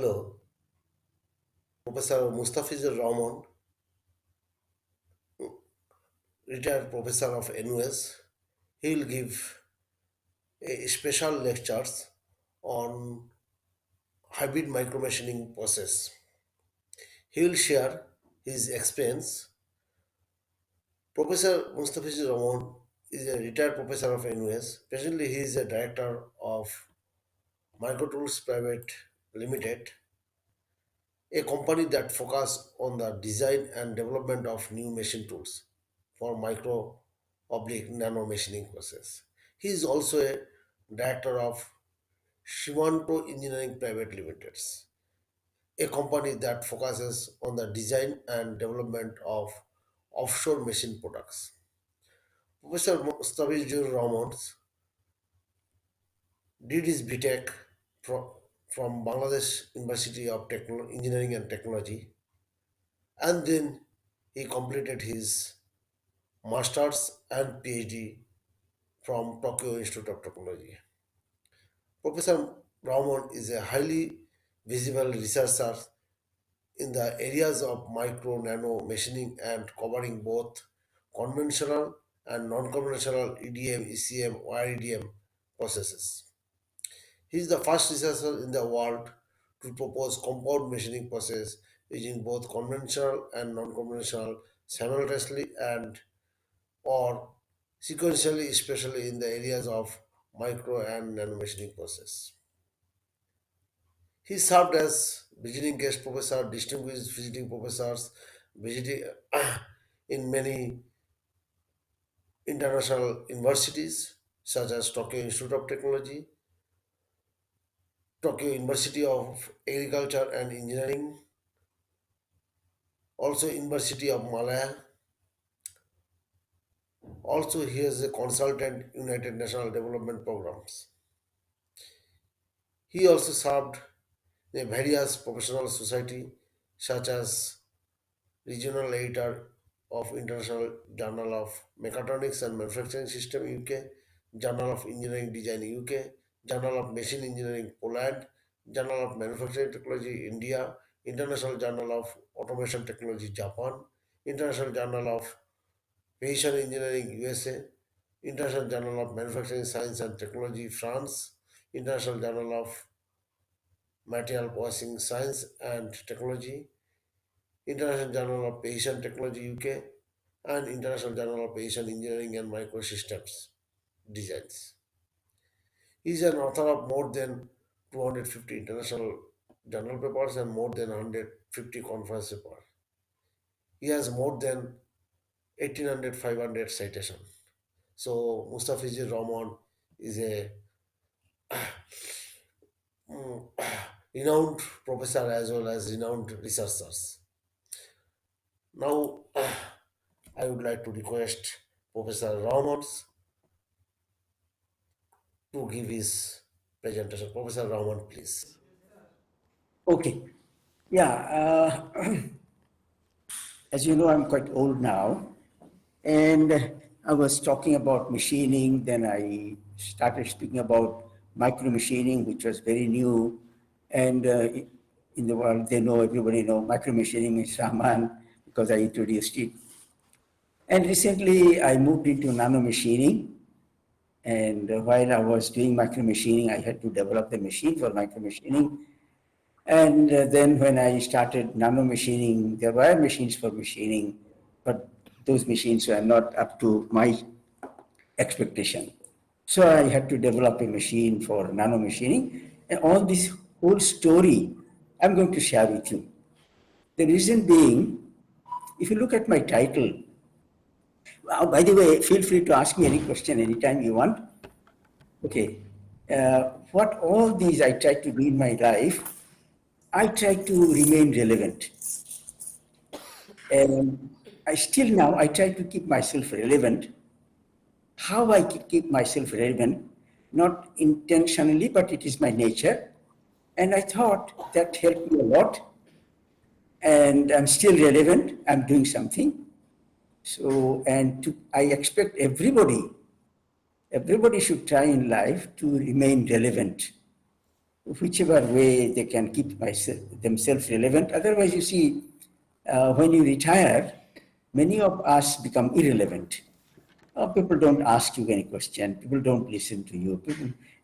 Hello, Professor Mustafizur Rahman, retired professor of NUS. He will give a special lectures on hybrid micromachining process. He will share his experience. Professor Mustafizur Rahman is a retired professor of NUS. Presently, he is a director of Microtools Private Limited, a company that focuses on the design and development of new machine tools for micro oblique nano machining process. He is also a director of Shivanto Engineering Private Limited, a company that focuses on the design and development of offshore machine products. Professor Mustavizur Rahmans did his BTech from Bangladesh University of Engineering and Technology, and then he completed his master's and PhD from Tokyo Institute of Technology. Professor Rahaman is a highly visible researcher in the areas of micro nano machining and covering both conventional and non-conventional EDM, ECM, or EDM processes. He is the first researcher in the world to propose compound machining process using both conventional and non-conventional simultaneously and or sequentially, especially in the areas of micro and nano machining process. He served as visiting guest professor, distinguished visiting professors, visiting in many international universities such as Tokyo Institute of Technology, Tokyo University of Agriculture and Engineering, also University of Malaya. Also, he is a consultant United National Development Programs. He also served in various professional society such as regional editor of International Journal of Mechatronics and Manufacturing System UK, Journal of Engineering Design UK, Journal of Machine Engineering Poland, Journal of Manufacturing Technology India, International Journal of Automation Technology Japan, International Journal of Precision Engineering USA, International Journal of Manufacturing Science and Technology France, International Journal of Material Processing Science and Technology, International Journal of Precision Technology UK, and International Journal of Precision Engineering and Microsystems Designs. He is an author of more than 250 international journal papers and more than 150 conference papers. He has more than 1800 citations. So Mustafizur Rahman is a renowned professor as well as renowned researchers. Now, I would like to request Professor Rahman to give his presentation. Professor Rahman, please. Okay. Yeah. As you know, I'm quite old now. And I was talking about machining. Then I started speaking about micro machining, which was very new. And in the world, everybody know micro machining is Rahaman because I introduced it. And recently I moved into nano machining. And while I was doing micro machining, I had to develop the machine for micro machining. And then when I started nano machining, there were machines for machining, but those machines were not up to my expectation. So I had to develop a machine for nano machining. And all this whole story, I'm going to share with you. The reason being, if you look at my title, by the way, feel free to ask me any question anytime you want. Okay. What all these I try to do in my life, I try to remain relevant. And I try to keep myself relevant. How I keep myself relevant, not intentionally, but it is my nature. And I thought that helped me a lot. And I'm still relevant. I'm doing something. So, I expect everybody should try in life to remain relevant. whichever way they can keep themselves relevant. Otherwise, you see, when you retire, many of us become irrelevant. People don't ask you any question. People don't listen to you.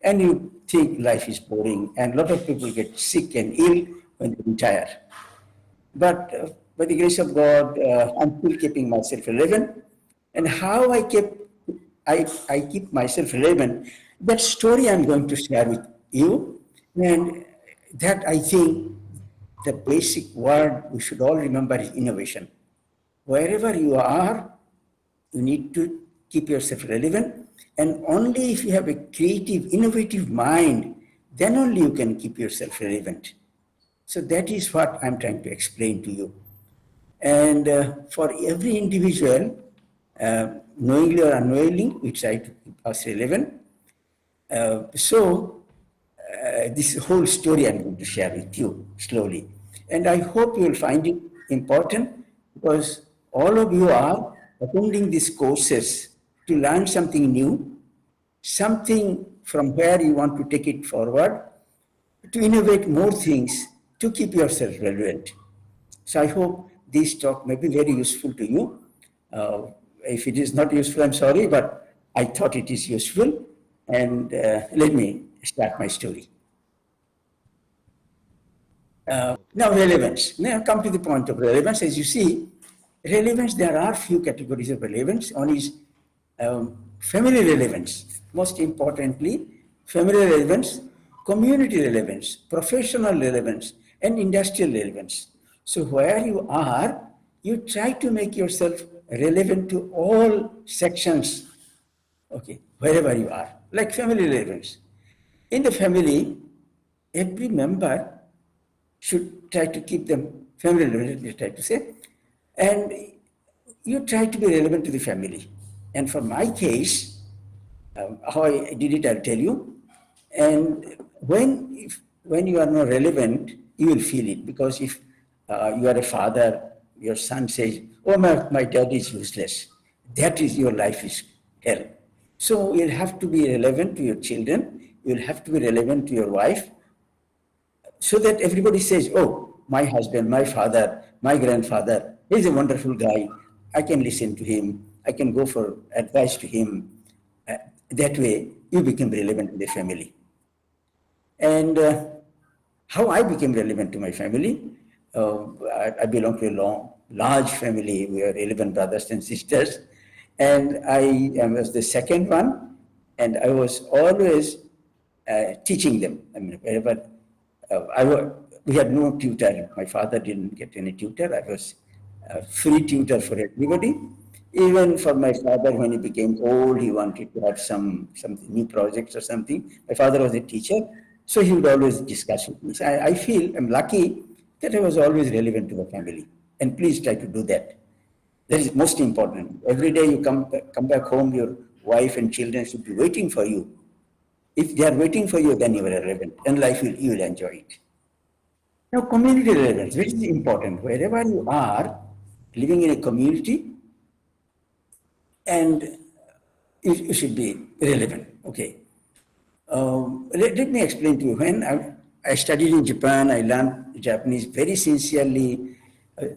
And you think life is boring. And a lot of people get sick and ill when they retire. But by the grace of God, I'm still keeping myself relevant. And how I keep myself relevant, that story I'm going to share with you. And that I think the basic word we should all remember is innovation. Wherever you are, you need to keep yourself relevant. And only if you have a creative, innovative mind, then only you can keep yourself relevant. So that is what I'm trying to explain to you. And for every individual, knowingly or unknowingly, we try to keep us relevant. This whole story I'm going to share with you slowly. And I hope you'll find it important because all of you are attending these courses to learn something new, something from where you want to take it forward, to innovate more things to keep yourself relevant. So I hope this talk may be very useful to you. If it is not useful, I'm sorry, but I thought it is useful. And let me start my story. Now, relevance. Now, come to the point of relevance. As you see, relevance, there are few categories of relevance. One is family relevance. Most importantly, family relevance, community relevance, professional relevance, and industrial relevance. So, where you are, you try to make yourself relevant to all sections, okay, wherever you are, like family relevance. In the family, every member should try to keep them family relevant, you try to say, and you try to be relevant to the family. And for my case, how I did it, I'll tell you. And when you are not relevant, you will feel it because if you are a father, your son says, "Oh, my dad is useless," that is your life is hell. So you'll have to be relevant to your children. You'll have to be relevant to your wife, so that everybody says, "Oh, my husband, my father, my grandfather, he's a wonderful guy. I can listen to him. I can go for advice to him." That way, you become relevant to the family. And how I became relevant to my family, I belong to a large family. We are 11 brothers and sisters. And I was the second one. And I was always teaching them. I mean, wherever we had no tutor. My father didn't get any tutor. I was a free tutor for everybody. Even for my father, when he became old, he wanted to have some new projects or something. My father was a teacher, so he would always discuss with me. So I feel I'm lucky that I was always relevant to the family. And please try to do that. That is most important. Every day you come back home, your wife and children should be waiting for you. If they are waiting for you, then you are relevant, and you will enjoy it. Now, community relevance, which is important. Wherever you are, living in a community, and you should be relevant. Okay. Let me explain to you. When I studied in Japan, I learned Japanese very sincerely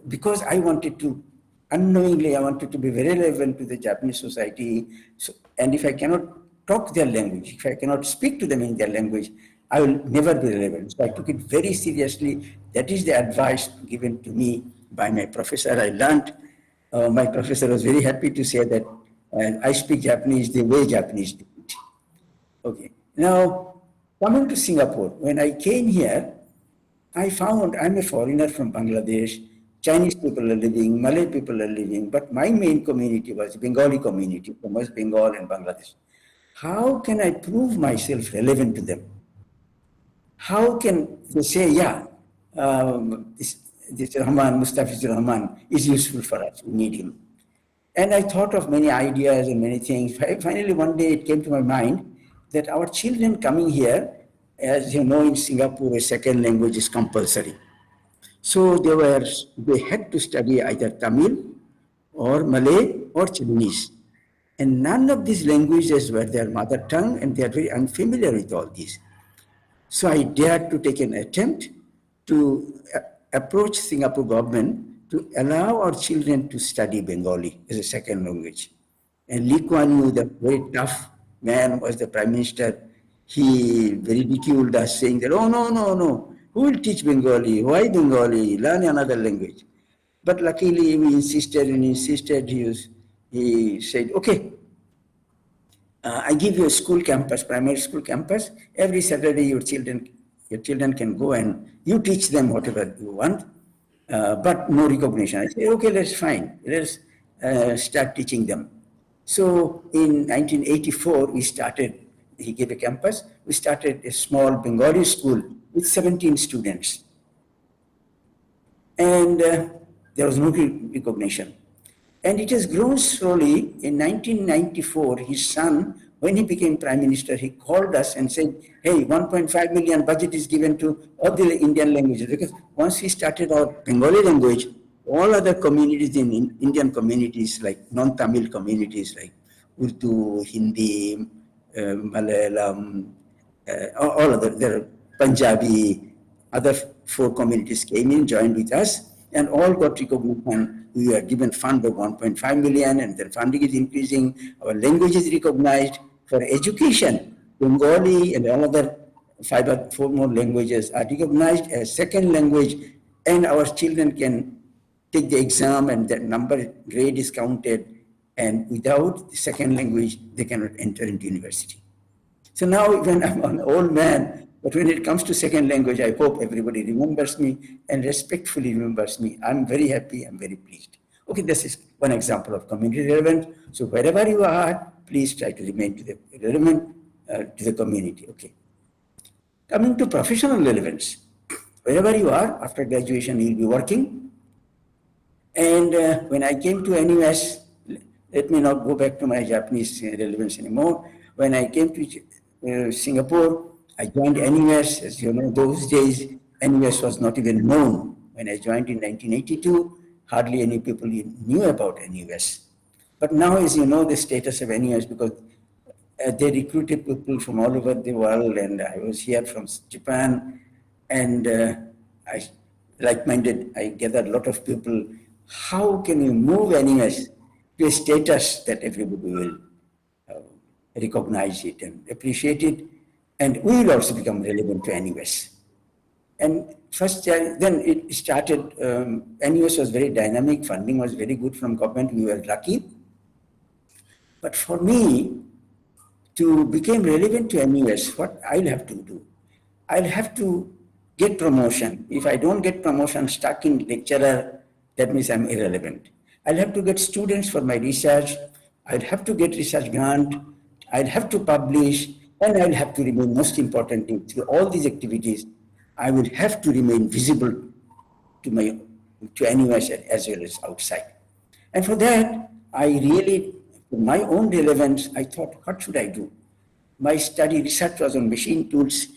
because I wanted to, unknowingly, I wanted to be very relevant to the Japanese society. So, and if I cannot talk their language, if I cannot speak to them in their language, I will never be relevant. So I took it very seriously. That is the advice given to me by my professor. I learned. My professor was very happy to say that I speak Japanese the way Japanese do it. Okay. Now, coming to Singapore, when I came here, I found I'm a foreigner from Bangladesh. Chinese people are living, Malay people are living, but my main community was Bengali community from West Bengal and Bangladesh. How can I prove myself relevant to them? How can they say, yeah, this Rahman, Mustafiz Rahman is useful for us, we need him. And I thought of many ideas and many things. Finally, one day it came to my mind that our children coming here, as you know, in Singapore, a second language is compulsory. So they had to study either Tamil or Malay or Chinese. And none of these languages were their mother tongue, and they are very unfamiliar with all these. So I dared to take an attempt to approach Singapore government to allow our children to study Bengali as a second language. And Lee Kuan Yew, the very tough man, was the prime minister. He ridiculed us, saying that, oh, no, no, no, who will teach Bengali? Why Bengali? Learn another language. But luckily, we insisted and insisted. He said, okay, I give you a school campus, primary school campus. Every Saturday, your children can go and you teach them whatever you want, but no recognition. I say, okay, that's fine. Let's start teaching them. So in 1984, he gave a campus. We started a small Bengali school with 17 students. And there was no recognition. And it has grown slowly. In 1994, his son, when he became prime minister, he called us and said, hey, 1.5 million budget is given to all the Indian languages. Because once we started our Bengali language, all other communities in Indian communities, like non-Tamil communities, like Urdu, Hindi, Malayalam, all other, there are Punjabi, other four communities came in, joined with us, and all got recognition. We were given fund of 1.5 million, and the funding is increasing. Our language is recognized for education. Bengali and all other four more languages are recognized as second language, and our children can take the exam, and that number grade is counted. And without the second language, they cannot enter into university. So now, when I'm an old man, but when it comes to second language, I hope everybody remembers me and respectfully remembers me. I'm very happy, I'm very pleased. Okay, this is one example of community relevance. So wherever you are, please try to remain relevant to the community. Okay. Coming to professional relevance, wherever you are, after graduation, you'll be working. And when I came to NUS, let me not go back to my Japanese relevance anymore. When I came to Singapore, I joined NUS. As you know, those days, NUS was not even known. When I joined in 1982, hardly any people knew about NUS. But now, as you know, the status of NUS, because they recruited people from all over the world, and I was here from Japan, and I, like-minded, I gathered a lot of people. How can you move NUS to a status that everybody will recognize it and appreciate it, and we will also become relevant to NUS. And first, then it started, NUS was very dynamic, funding was very good from government, we were lucky. But for me, to become relevant to NUS, what I'll have to do? I'll have to get promotion. If I don't get promotion, stuck in lecturer, that means I'm irrelevant. I'll have to get students for my research. I'll have to get research grant. I'll have to publish, and I'll have to remain, most importantly, through all these activities, I will have to remain visible to NUS as well as outside. And for that, I really, for my own relevance, I thought, what should I do? My research was on machine tools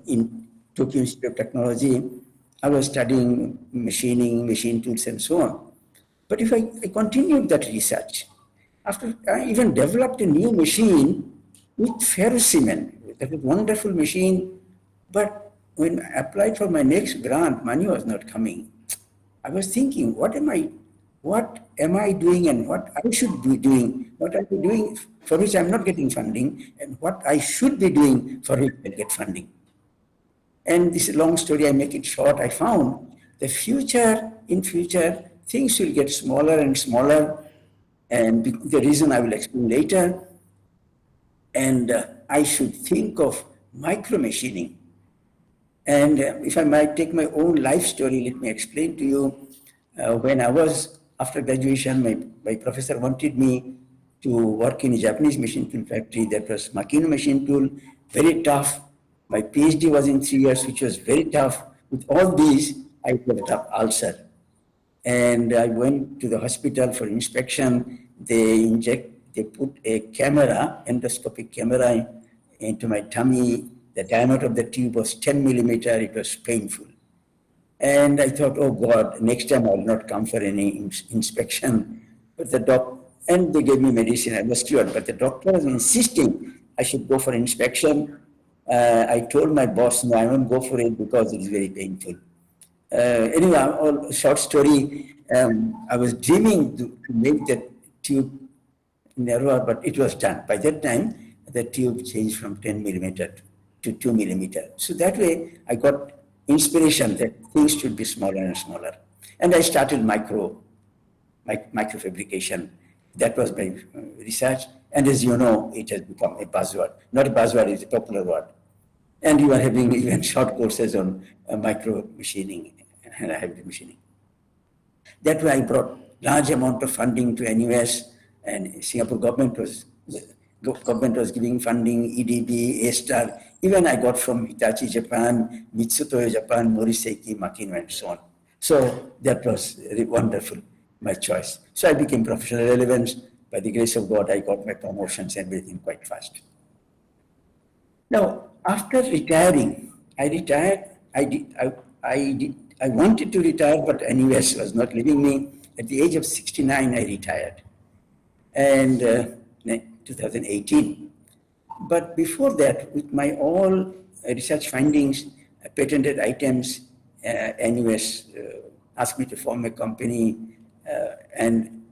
in Tokyo Institute of Technology. I was studying machining, machine tools, and so on. But if I continued that research, after I even developed a new machine with ferrocement, that was a wonderful machine, but when I applied for my next grant, money was not coming. I was thinking, what am I doing and what I should be doing, what I'm doing for which I'm not getting funding, and what I should be doing for which I get funding. And this is a long story, I make it short. I found in future, things will get smaller and smaller, and the reason I will explain later. And I should think of micro machining. And if I might take my own life story, let me explain to you. When I was, after graduation, my professor wanted me to work in a Japanese machine tool factory that was Makino machine tool, very tough. My PhD was in 3 years, which was very tough. With all these, I developed an ulcer. And I went to the hospital for inspection. They put a camera, endoscopic camera, into my tummy. The diameter of the tube was 10 millimeter. It was painful. And I thought, oh God, next time I will not come for any inspection. But and they gave me medicine. I was cured. But the doctor was insisting I should go for inspection. I told my boss, no, I won't go for it because it is very painful. Anyway, all short story. I was dreaming to make that tube narrower, but it was done. By that time, the tube changed from 10 millimeter to 2 millimeter. So that way, I got inspiration that things should be smaller and smaller. And I started microfabrication. That was my research. And as you know, it has become a buzzword. Not a buzzword, it's a popular word. And you are having even short courses on micro machining and hybrid machining. That way I brought large amount of funding to NUS, and Singapore government was giving funding, EDB, A-Star. Even I got from Hitachi Japan, Mitsutoyo Japan, Moriseki, Makino, and so on. So that was really wonderful, my choice. So I became professional relevance. By the grace of God, I got my promotions and everything quite fast. Now, after retiring, I retired. I wanted to retire, but NUS was not leaving me. At the age of 69, I retired, and 2018. But before that, with my all research findings, patented items, NUS asked me to form a company, and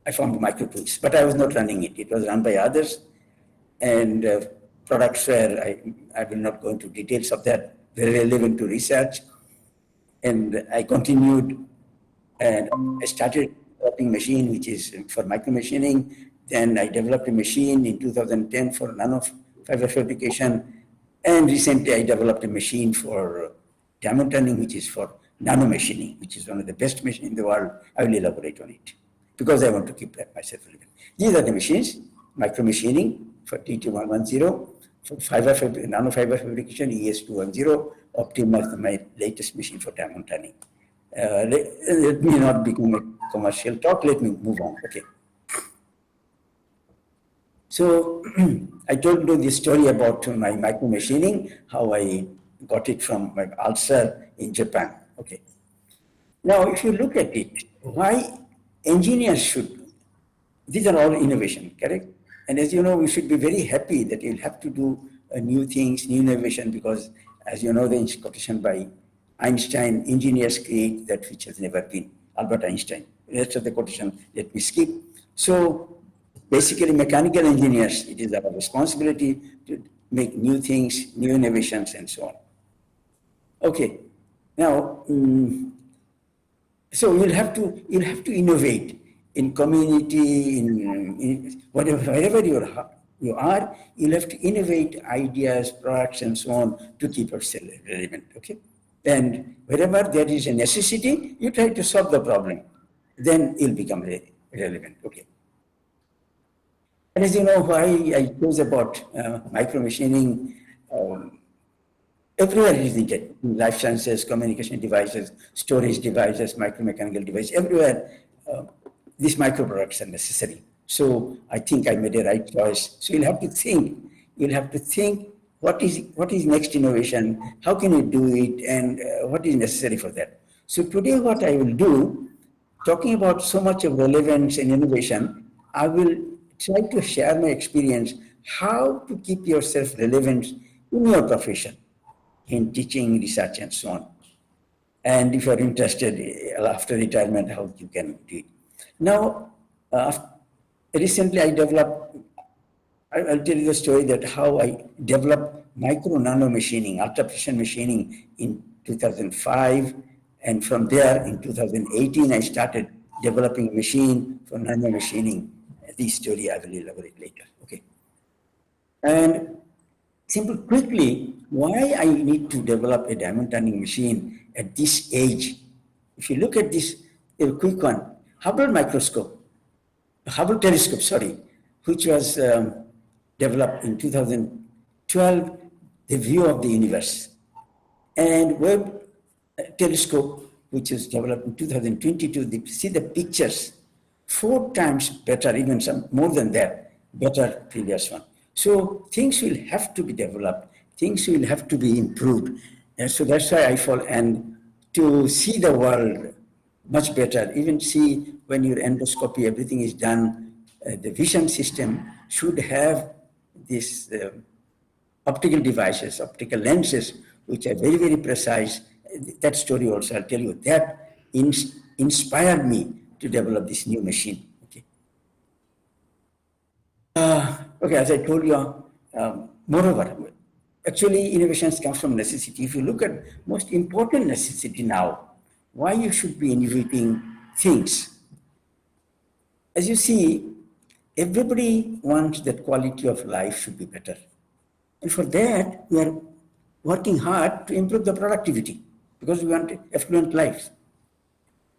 I formed Microtools. But I was not running it. It was run by others, and products were, I will not go into details of that, very relevant to research. And I continued, and I started developing machine, which is for micro machining. Then I developed a machine in 2010 for nano fiber fabrication. And recently I developed a machine for diamond turning, which is for nano machining, which is one of the best machines in the world. I will elaborate on it because I want to keep myself relevant. These are the machines: micro machining for TT110, for nano fiber fabrication, ES210, Optima, my latest machine for diamond turning. Let me not become a commercial talk, let me move on. Okay. So I told you the story about my micro machining, how I got it from my ulcer in Japan. Okay. Now, if you look at it, why engineers should, these are all innovation, correct? And as you know, we should be very happy that you'll have to do new things, new innovation, because as you know, the quotation by Einstein, engineers create that which has never been. Albert Einstein. The rest of the quotation, let me skip. So basically, mechanical engineers, it is our responsibility to make new things, new innovations, and so on. Okay. Now, so you'll have to innovate in community, in whatever, wherever you are, you'll have to innovate ideas, products, and so on to keep yourself relevant. Okay. And wherever there is a necessity, you try to solve the problem. Then you'll become relevant. Okay. And as you know, why I chose about micro machining, everywhere is needed. Life sciences, communication devices, storage devices, micromechanical devices, everywhere these micro products are necessary. So I think I made a right choice. So you'll have to think. You'll have to think what is next innovation, how can you do it, and what is necessary for that. So today what I will do, talking about so much of relevance and innovation, I will try to share my experience how to keep yourself relevant in your profession, in teaching, research, and so on. And if you're interested after retirement, how you can do it. Now, recently I developed, I'll tell you the story that how I developed micro nano machining, ultra precision machining in 2005. And from there, in 2018, I started developing a machine for nano machining. This story I will elaborate later. Okay. And simple quickly, why I need to develop a diamond turning machine at this age. If you look at this, a quick one, Hubble telescope, sorry, which was developed in 2012, the view of the universe. And Webb telescope, which was developed in 2022, they see the pictures 4 times better, even some more than that, better previous one. So things will have to be developed, things will have to be improved. And so that's why I fall, and to see the world much better, even see when your endoscopy, everything is done, the vision system should have this optical devices, optical lenses, which are very, very precise. That story also, I'll tell you, that inspired me to develop this new machine. Okay. Okay, as I told you, moreover, actually innovations come from necessity. If you look at most important necessity now, why you should be innovating things. As you see, everybody wants that quality of life should be better. And for that, we are working hard to improve the productivity because we want affluent lives.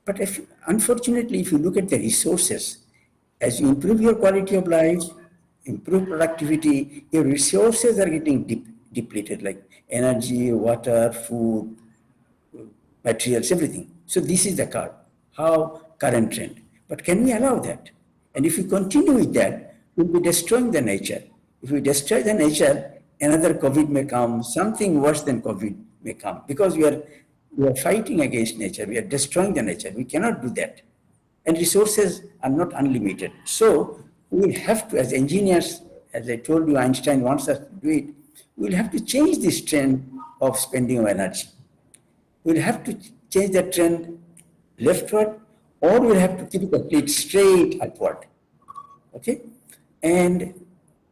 But unfortunately, if you look at the resources, as you improve your quality of life, improve productivity, your resources are getting depleted, like energy, water, food, materials, everything. So this is the current trend. But can we allow that? And if we continue with that, we'll be destroying the nature. If we destroy the nature, another COVID may come, something worse than COVID may come, because we are fighting against nature. We are destroying the nature. We cannot do that. And resources are not unlimited. So we will have to, as engineers, as I told you, Einstein wants us to do it, we'll have to change this trend of spending of energy. We'll have to change that trend leftward, or we'll have to keep it complete straight upward. Okay? And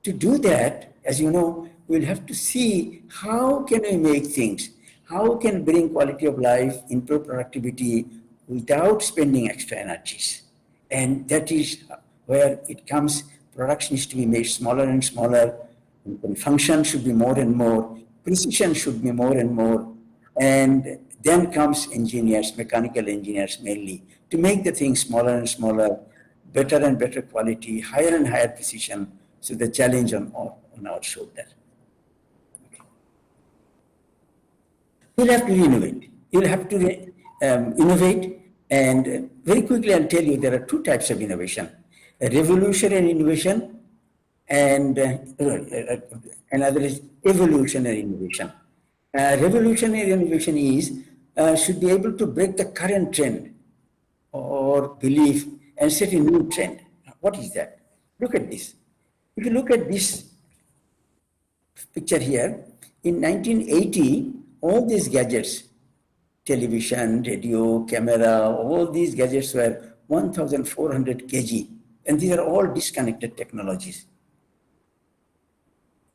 to do that, as you know, we'll have to see how can we make things, how can bring quality of life, improve productivity without spending extra energies. And that is where it comes, production is to be made smaller and smaller, and function should be more and more, precision should be more and more, and then comes engineers, mechanical engineers mainly, to make the things smaller and smaller, better and better quality, higher and higher precision. So the challenge on our shoulder. You'll have to innovate. You'll have to innovate. And very quickly, I'll tell you there are two types of innovation: a revolutionary innovation, and another is evolutionary innovation. Revolutionary innovation is should be able to break the current trend or belief and set a new trend. What is that? Look at this. If you look at this picture here, in 1980, all these gadgets, television, radio, camera, all these gadgets were 1,400 kg. And these are all disconnected technologies.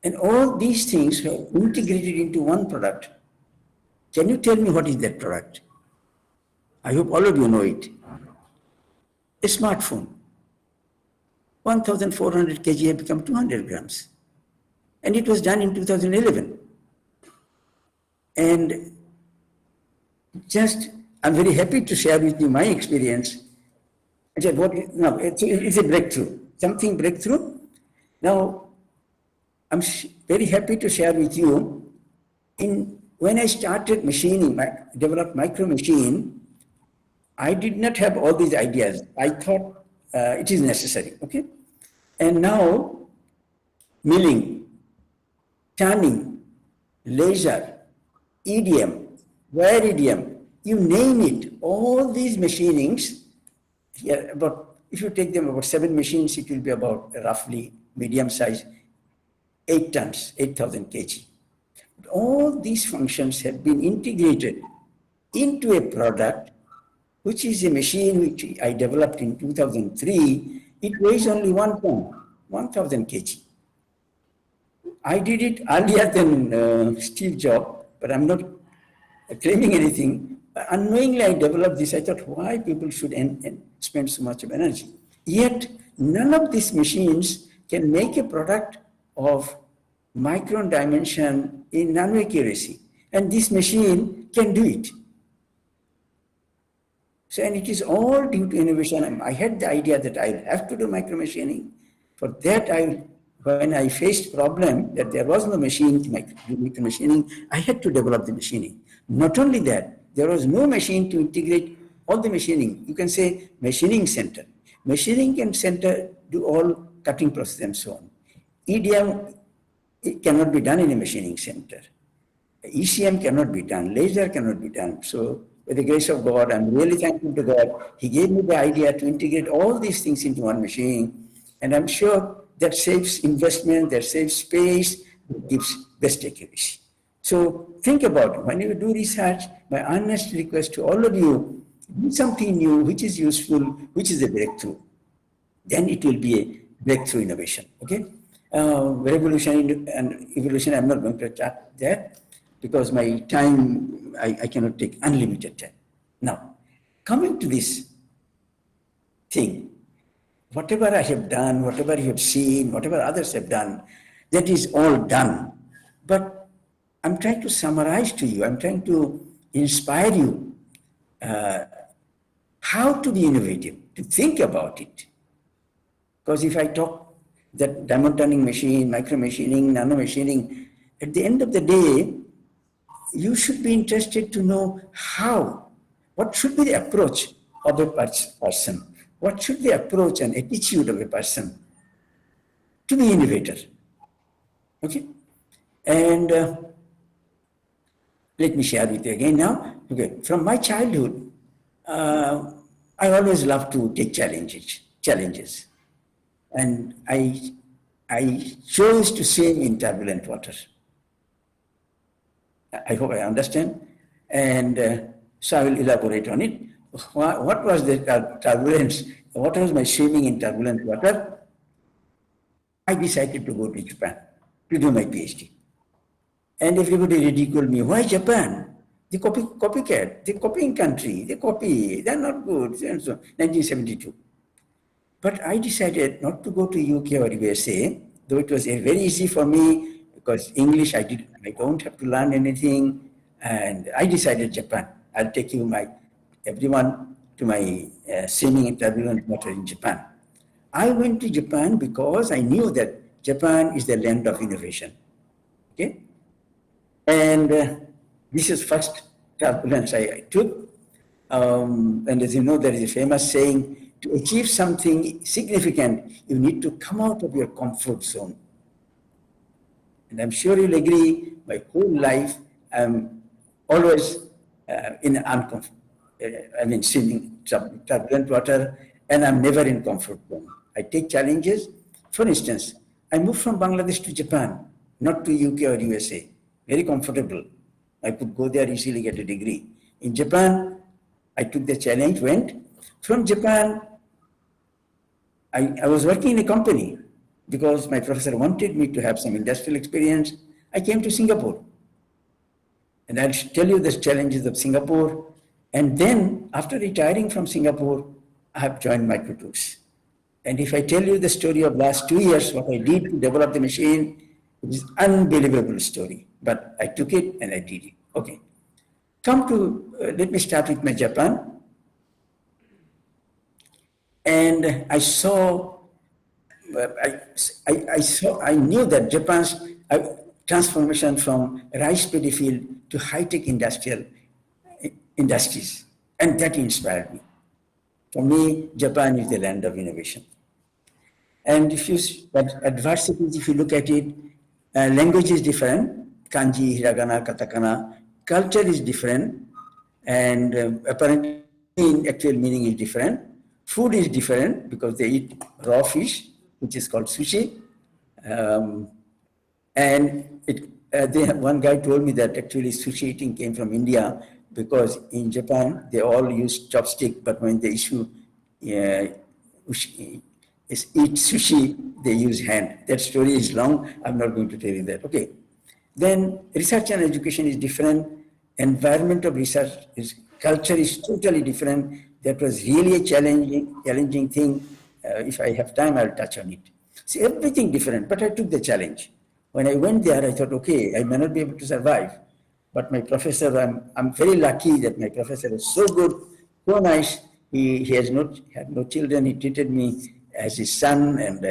And all these things were integrated into one product. Can you tell me what is that product? I hope all of you know it. A smartphone. 1,400 kg had become 200 grams. And it was done in 2011. And I'm very happy to share with you my experience. I said, it's a breakthrough, something breakthrough. Now, I'm very happy to share with you, when I started machining, developed micro machine, I did not have all these ideas. I thought it is necessary, okay? And now, milling, turning, laser, EDM, wire EDM, you name it, all these machinings, here if you take them about 7 machines, it will be about roughly medium size, 8 tons, 8,000 kg. But all these functions have been integrated into a product, which is a machine which I developed in 2003. It weighs only 1 ton, 1,000 kg. I did it earlier than Steve Jobs, but I'm not claiming anything. Unknowingly, I developed this. I thought, why people should spend so much of energy? Yet, none of these machines can make a product of micron dimension in nano accuracy. And this machine can do it. So, and it is all due to innovation. I had the idea that I have to do micro machining. For that, when I faced problem that there was no machine to micro machining, I had to develop the machining. Not only that, there was no machine to integrate all the machining. You can say machining center. Machining center do all cutting process and so on. EDM, it cannot be done in a machining center. ECM cannot be done. Laser cannot be done. So, with the grace of God, I'm really thankful to God. He gave me the idea to integrate all these things into one machine. And I'm sure that saves investment, that saves space, gives best accuracy. So think about it. When you do research, my honest request to all of you, do something new, which is useful, which is a breakthrough. Then it will be a breakthrough innovation. Okay? Revolution and evolution, I'm not going to chat that because my time, I cannot take unlimited time. Now, coming to this thing, whatever I have done, whatever you have seen, whatever others have done, that is all done. But I'm trying to summarize to you, I'm trying to inspire you how to be innovative, to think about it. Because if I talk that diamond turning machine, micro machining, nano machining, at the end of the day, you should be interested to know how, what should be the approach of a person, what should be the approach and attitude of a person to be innovator. Okay? And let me share with you again now. Okay, from my childhood, I always loved to take challenges. And I chose to swim in turbulent water. I hope I understand. And so I will elaborate on it. What was the turbulence? What was my swimming in turbulent water? I decided to go to Japan to do my PhD. And everybody ridiculed me. Why Japan? They copycat. They copying country. They copy. They're not good. And so 1972. But I decided not to go to UK or USA, though it was very easy for me because English I don't have to learn anything. And I decided Japan. I'll take everyone to my swimming in turbulent water in Japan. I went to Japan because I knew that Japan is the land of innovation. Okay? And this is first turbulence I took. And as you know, there is a famous saying, to achieve something significant, you need to come out of your comfort zone. And I'm sure you'll agree, my whole life, I'm always swimming turbulent water, and I'm never in comfort zone. I take challenges. For instance, I moved from Bangladesh to Japan, not to UK or USA. Very comfortable. I could go there easily, get a degree. In Japan, I took the challenge, went. From Japan, I was working in a company because my professor wanted me to have some industrial experience. I came to Singapore. And I'll tell you the challenges of Singapore. And then, after retiring from Singapore, I have joined Microtools. And if I tell you the story of last 2 years, what I did to develop the machine, it is an unbelievable story. But I took it and I did it. Okay. Let me start with my Japan. And I knew that Japan's transformation from rice paddy field to high-tech industries, and that inspired me. For me, Japan is the land of innovation. And adversities, if you look at it, language is different, kanji, hiragana, katakana, culture is different, and apparently actual meaning is different. Food is different because they eat raw fish, which is called sushi. One guy told me that actually sushi eating came from India because in Japan, they all use chopstick, but when they eat sushi, they use hand. That story is long. I'm not going to tell you that. Okay. Then research and education is different. Environment of research culture is totally different. That was really a challenging thing. If I have time, I'll touch on it. See, everything different, but I took the challenge. When I went there, I thought, okay, I may not be able to survive. But my professor, I'm very lucky that my professor is so good, so nice. He had no children. He treated me as his son, and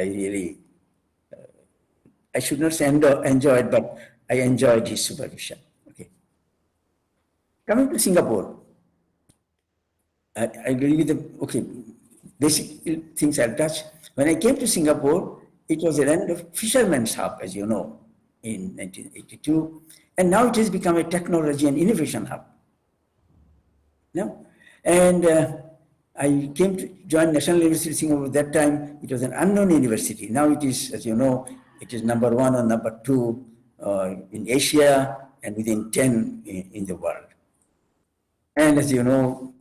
I should not say enjoyed, but I enjoyed his supervision. Okay. Coming to Singapore, I agree with basic things I'll touch. When I came to Singapore, it was a land of fishermen's hub, as you know, in 1982. And now it has become a technology and innovation hub. No? And I came to join National University of Singapore. At that time, it was an unknown university. Now it is, as you know, it is number 1 or number 2 in Asia and within 10 in the world. And as you know,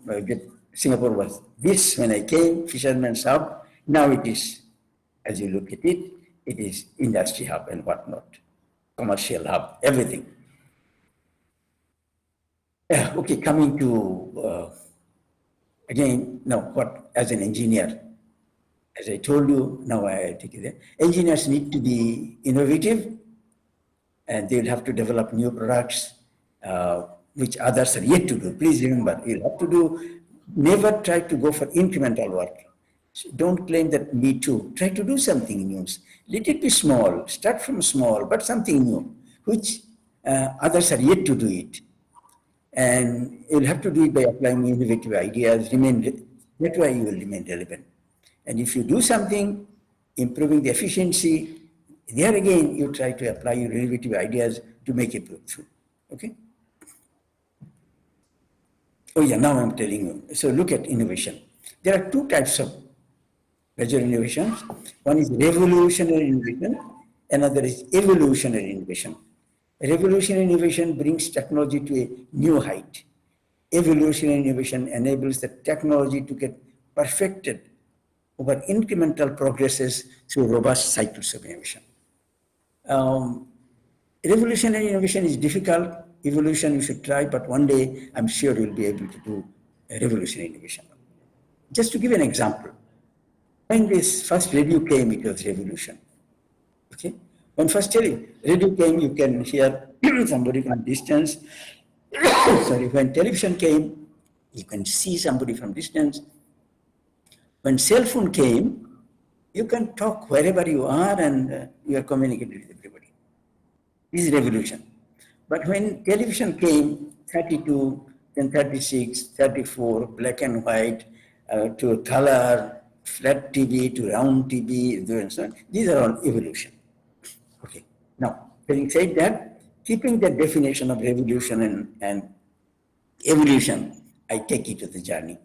Singapore was this when I came, fisherman's hub. Now it is, as you look at it, it is industry hub and whatnot, commercial hub, everything. Okay, coming to again, now what as an engineer, as I told you, now I take it there. Engineers need to be innovative and they'll have to develop new products which others are yet to do. Please remember, you'll have to do, never try to go for incremental work. So don't claim that me too. Try to do something new. Let it be small, start from small, but something new, which others are yet to do it. And you'll have to do it by applying innovative ideas, that's why you will remain relevant. And if you do something, improving the efficiency, there again, you try to apply your innovative ideas to make a breakthrough. Okay? Oh yeah, now I'm telling you. So look at innovation. There are two types of major innovations. One is revolutionary innovation, another is evolutionary innovation. Revolutionary innovation brings technology to a new height. Evolutionary innovation enables the technology to get perfected over incremental progresses through robust cycles of innovation. Revolutionary innovation is difficult. Evolution you should try, but one day I'm sure you'll be able to do a revolutionary innovation. Just to give an example, when this first radio came, it was revolution. Okay? When first radio came, you can hear somebody from distance. Sorry, when television came, you can see somebody from distance. When cell phone came, you can talk wherever you are and you are communicating with everybody. This is revolution. But when television came, 32, then 36, 34, black and white, to color, flat TV, to round TV, and so on, these are all evolution. Okay. Now, having said that, keeping the definition of revolution and evolution, I take you to the journey.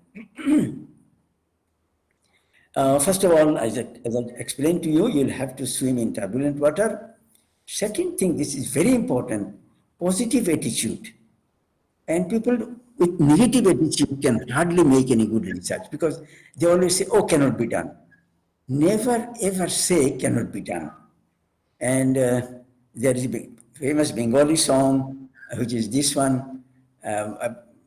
First of all, as I explained to you, you'll have to swim in turbulent water. Second thing, this is very important, positive attitude. And people with negative attitude can hardly make any good research because they always say, oh, cannot be done. Never ever say cannot be done. And there is a famous Bengali song, which is this one.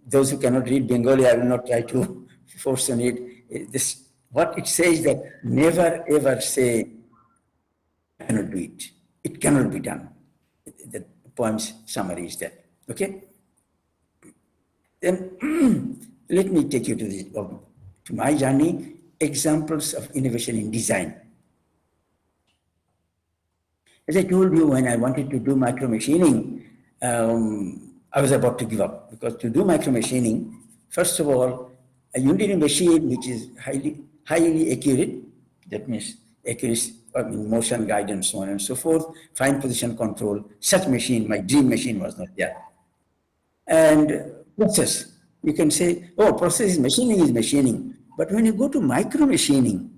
Those who cannot read Bengali, I will not try to force on it. What it says that never ever say cannot do it. It cannot be done. The poem's summary is that. Okay? Then let me take you to my journey, examples of innovation in design. As I told you, when I wanted to do micromachining, I was about to give up because to do micromachining, first of all, you need a machine which is highly accurate. That means accuracy, motion guidance, so on and so forth, fine position control. Such machine, my dream machine, was not there. And process, you can say, oh, process is machining. But when you go to micro machining,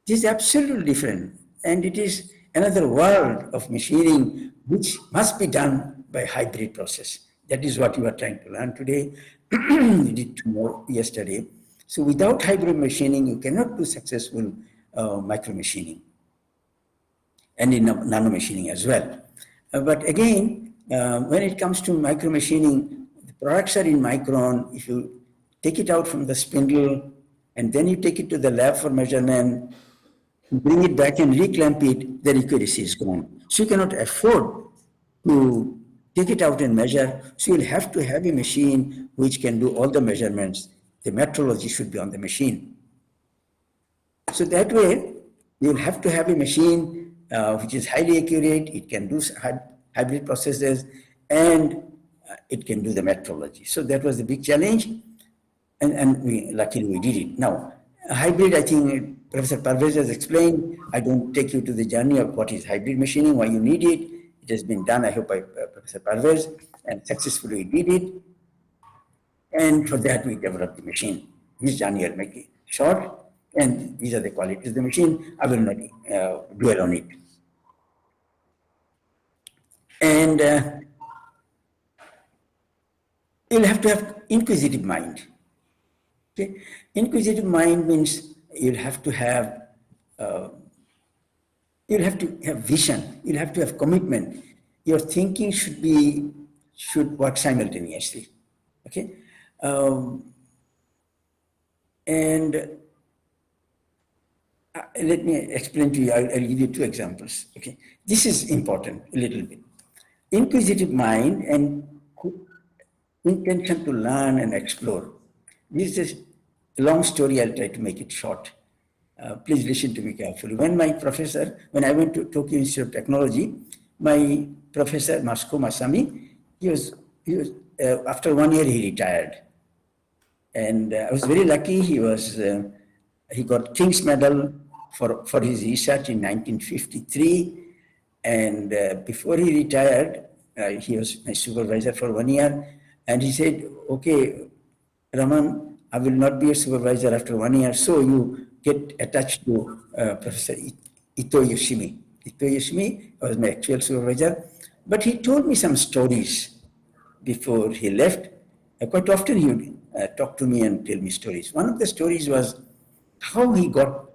it is absolutely different. And it is another world of machining which must be done by hybrid process. That is what you are trying to learn today. You did yesterday. So without hybrid machining, you cannot do successful micro machining and in nano machining as well. But again, when it comes to micro machining, the products are in micron. If you take it out from the spindle and then you take it to the lab for measurement, bring it back and reclamp it, the accuracy is gone. So you cannot afford to take it out and measure. So you'll have to have a machine which can do all the measurements. The metrology should be on the machine. So that way, you'll have to have a machine which is highly accurate. It can do hybrid processes and it can do the metrology. So that was the big challenge. And luckily we did it. Now, hybrid, I think Professor Parvez has explained. I don't take you to the journey of what is hybrid machining, why you need it. It has been done, I hope, by Professor Parvez, and successfully did it. And for that, we developed the machine. This journey I'll make it short, and these are the qualities of the machine. I will not dwell on it. And you'll have to have inquisitive mind. Okay? Inquisitive mind means you'll have to have vision, you'll have to have commitment. Your thinking should work simultaneously. Okay? And let me explain to you, I'll give you two examples. Okay? This is important a little bit. Inquisitive mind and intention to learn and explore. This is a long story, I'll try to make it short. Please listen to me carefully. When I went to Tokyo Institute of Technology, my professor, Masuko Masami, after 1 year, he retired. And I was very lucky. He got King's Medal for his research in 1953. And before he retired, he was my supervisor for 1 year. And he said, okay, Raman, I will not be your supervisor after 1 year. So you get attached to Professor Ito Yoshimi. Ito Yoshimi was my actual supervisor. But he told me some stories before he left. Quite often he would talk to me and tell me stories. One of the stories was how he got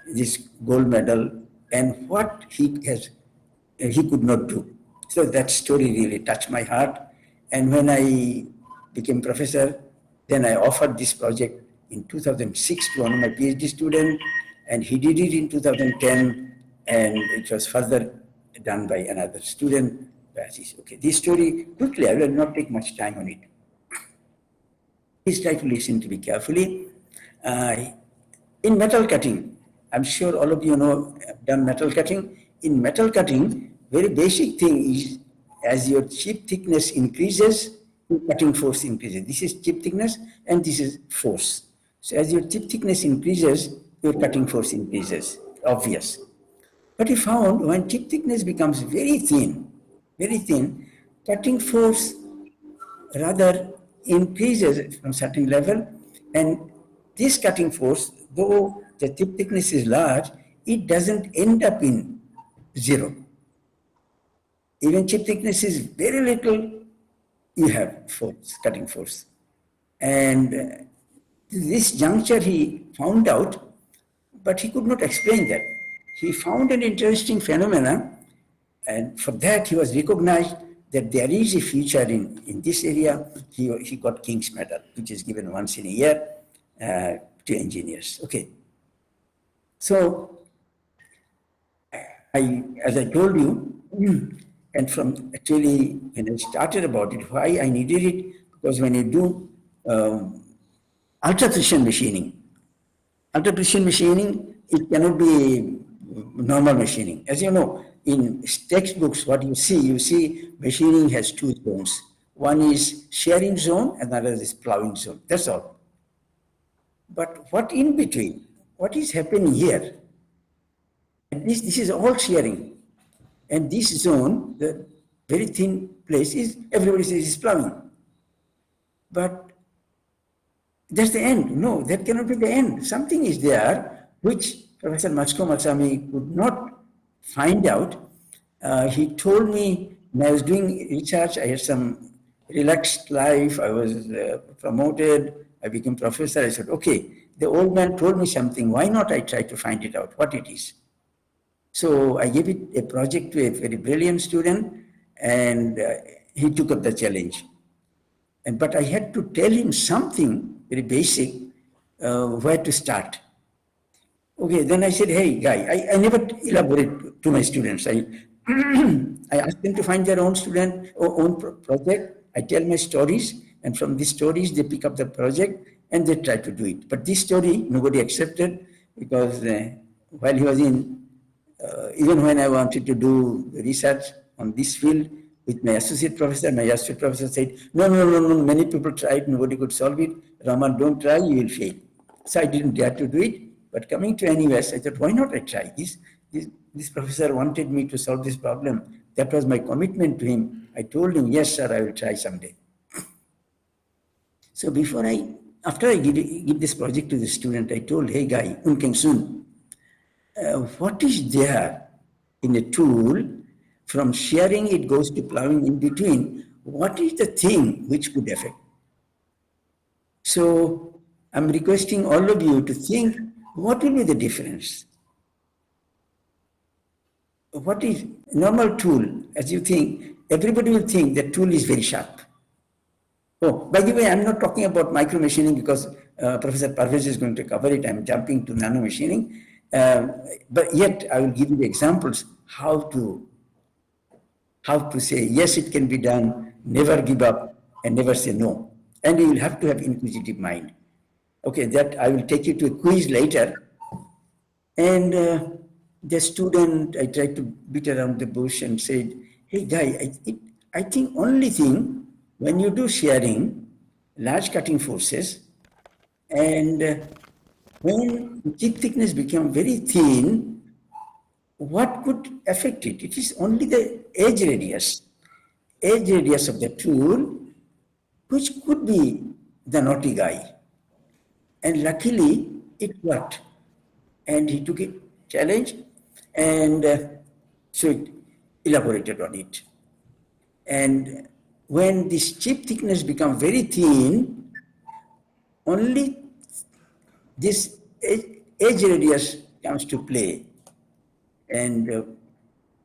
this gold medal and what he could not do. So that story really touched my heart. And when I became professor, then I offered this project in 2006 to one of my PhD students, and he did it in 2010, and it was further done by another student. Okay, this story, quickly, I will not take much time on it. Please try to listen to me carefully. In metal cutting, I'm sure all of you know, have done metal cutting. In metal cutting, very basic thing is as your chip thickness increases, your cutting force increases. This is chip thickness and this is force. So as your chip thickness increases, your cutting force increases, obvious. But we found when chip thickness becomes very thin, cutting force rather increases from certain level, and this cutting force, though the chip thickness is large, it doesn't end up in zero. Even chip thickness is very little, you have force, cutting force. And this juncture he found out, but he could not explain that. He found an interesting phenomenon, and for that he was recognized that there is a future in this area. He got King's Medal, which is given once in a year to engineers. Okay. So, as I told you, and from actually when I started about it, why I needed it, because when you do ultra precision machining, it cannot be normal machining. As you know, in textbooks, what you see machining has two zones. One is shearing zone, and another is plowing zone. That's all. But what in between? What is happening here? And this is all shearing. And this zone, the very thin place, is everybody says is plowing. But that's the end. No, that cannot be the end. Something is there which Professor Matsuko Matsami could not find out. He told me when I was doing research, I had some relaxed life. I was promoted. I became professor. I said, okay, the old man told me something. Why not I try to find it out, what it is? So I gave it a project to a very brilliant student, and he took up the challenge. But I had to tell him something very basic, where to start. Okay, then I said, hey, guy, I never elaborate to my students. I ask them to find their own project. I tell my stories, and from these stories, they pick up the project and they try to do it. But this story, nobody accepted, because while he was even when I wanted to do research on this field with my associate professor said, no, many people tried, nobody could solve it. Raman, don't try, you will fail. So I didn't dare to do it. But coming to NUS, I thought, why not I try this? This professor wanted me to solve this problem. That was my commitment to him. I told him, yes, sir, I will try someday. So after I give this project to the student, I told, hey, guy, Unkeng Sun, what is there in a tool From shearing, it goes to plowing in between. What is the thing which could affect? So I'm requesting all of you to think, what will be the difference? What is normal tool? As you think, everybody will think that tool is very sharp. Oh, by the way, I'm not talking about micro machining because Professor Parvez is going to cover it. I'm jumping to nano machining. But yet I will give you the examples how to say, yes, it can be done, never give up, and never say no. And you will have to have inquisitive mind. Okay, that I will take you to a quiz later. And the student, I tried to beat around the bush and said, hey guy, I think only thing, when you do shearing, large cutting forces, and when the chip thickness become very thin, what could affect it? It is only the edge radius of the tool, which could be the naughty guy. And luckily, it worked. And he took it challenge, and so it elaborated on it. And when this chip thickness becomes very thin, only this edge radius comes to play. And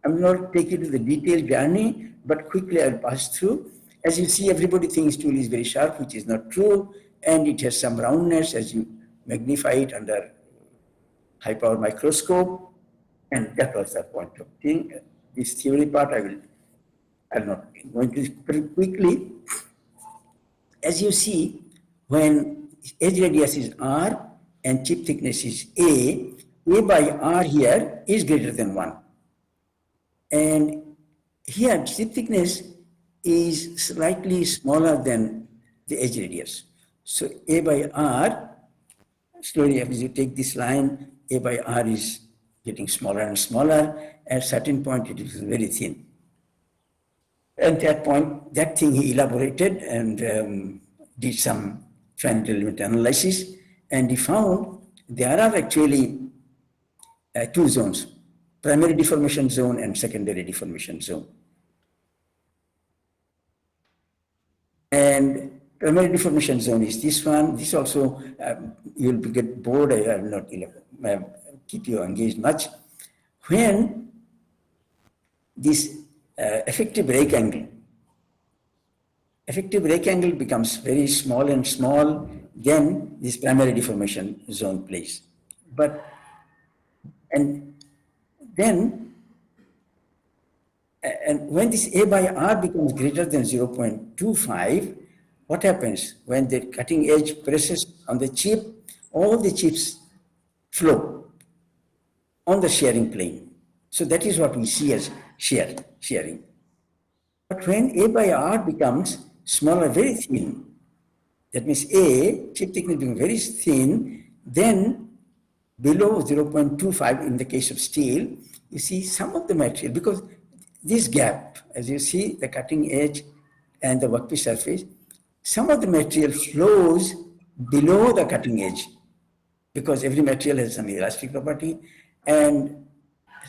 I'm not taking you to the detailed journey, but quickly I'll pass through. As you see, everybody thinks tool is very sharp, which is not true, and it has some roundness as you magnify it under high power microscope, and that was the point of thing. This theory part I'll not go into very quickly. As you see, when edge radius is R and chip thickness is A by R here is greater than 1. And here chip thickness is slightly smaller than the edge radius. So A by R, slowly as you take this line, A by R is getting smaller and smaller. At a certain point, it is very thin. At that point, that thing he elaborated and did some finite element analysis, and he found there are actually two zones, primary deformation zone and secondary deformation zone. And primary deformation zone is this one. This also, you'll get bored. I will not keep you engaged much. When this effective rake angle becomes very small and small, then this primary deformation zone plays. And when this A by R becomes greater than 0.25, what happens? When the cutting edge presses on the chip, all the chips flow on the shearing plane. So that is what we see as shearing. But when A by R becomes smaller, very thin, that means A, chip thickness being very thin, then below 0.25 in the case of steel, you see some of the material, because this gap, as you see, the cutting edge and the workpiece surface, some of the material flows below the cutting edge, because every material has some elastic property, and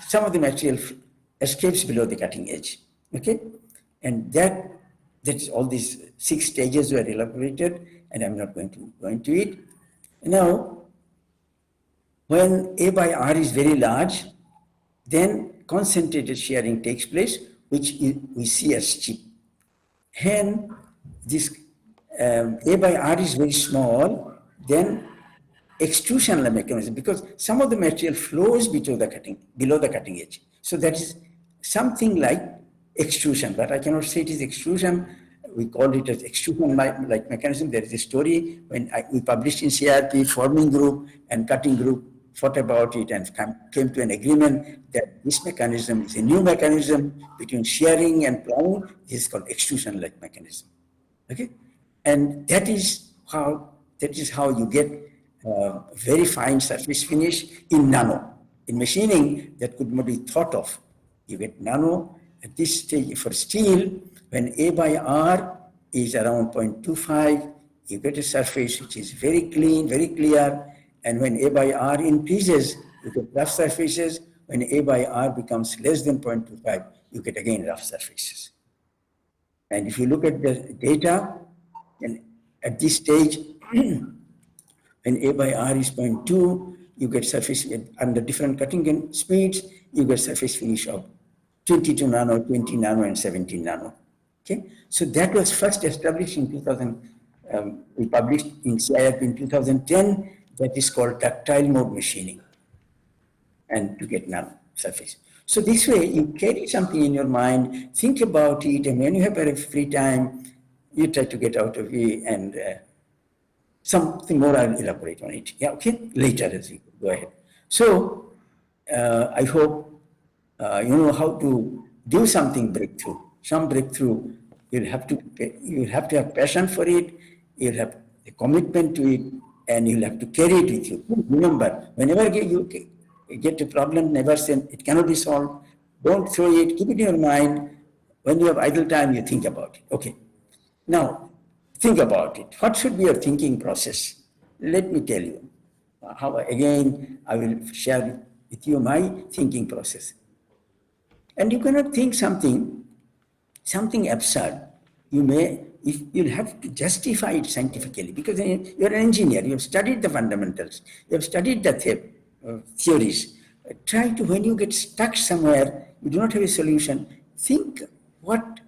some of the material escapes below the cutting edge. Okay, and that is all these 6 stages were elaborated, and I'm not going to go into it. Now, when A by R is very large, then concentrated shearing takes place, which we see as chip. When this A by R is very small, then extrusion mechanism, because some of the material flows below the cutting edge. So that is something like extrusion, but I cannot say it is extrusion. We call it as extrusion-like mechanism. There is a story when we published in CRP, forming group and cutting group thought about it and came to an agreement that this mechanism is a new mechanism between shearing and plowing. This is called extrusion-like mechanism. Okay, and that is how you get very fine surface finish in nano. In machining, that could not be thought of. You get nano at this stage for steel. When A by R is around 0.25, you get a surface which is very clean, very clear. And when A by R increases, you get rough surfaces. When A by R becomes less than 0.25, you get again rough surfaces. And if you look at the data, and at this stage, when A by R is 0.2, you get surface under different cutting speeds, you get surface finish of 22 nano, 20 nano, and 17 nano. Okay, so that was first established in 2000. We published in CIRP in 2010. That is called tactile mode machining, and to get nano surface. So this way, you carry something in your mind, think about it, and when you have a free time, you try to get out of it, and something more I'll elaborate on it. Yeah, okay, later as we go ahead. So I hope you know how to do something breakthrough. Some breakthrough, you'll have to have passion for it. You'll have a commitment to it, and you'll have to carry it with you. Remember, whenever you get a problem, never say it cannot be solved. Don't throw it. Keep it in your mind. When you have idle time, you think about it. Okay. Now, think about it. What should be your thinking process? Let me tell you. How again, I will share with you my thinking process. And you cannot think something absurd. You'll have to justify it scientifically because you're an engineer. You have studied the fundamentals. You have studied the theories. Try to, when you get stuck somewhere, you do not have a solution, think what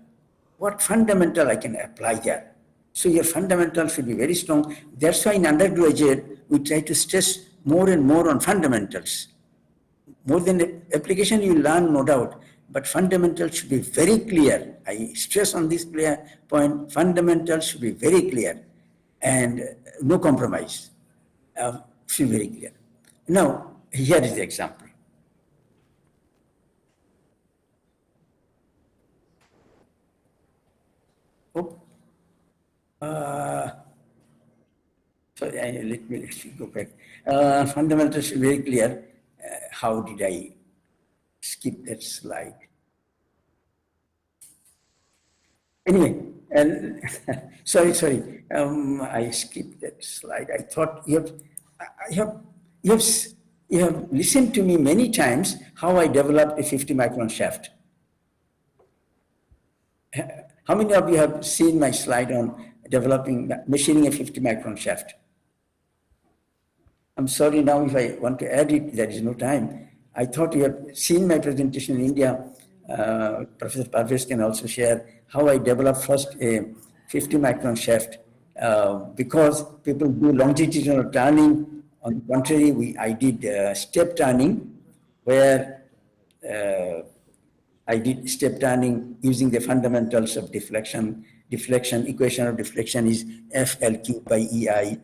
fundamental I can apply there. So your fundamentals should be very strong. That's why in undergraduate, we try to stress more and more on fundamentals. More than the application you learn, no doubt, but fundamentals should be very clear. I stress on this point, fundamentals should be very clear and no compromise. Should be very clear. Now, here is the example. Oh. Sorry, let me go back. Fundamentals should be very clear. How did I skip that slide? Anyway, sorry. I skipped that slide. I thought you have listened to me many times how I developed a 50 micron shaft. How many of you have seen my slide on machining a 50 micron shaft? I'm sorry now if I want to add it, there is no time. I thought you have seen my presentation in India. Professor Parvez can also share how I developed first a 50 micron shaft because people do longitudinal turning. On the contrary, I did step turning where I did step turning using the fundamentals of deflection. Deflection, equation of deflection is FL by EI.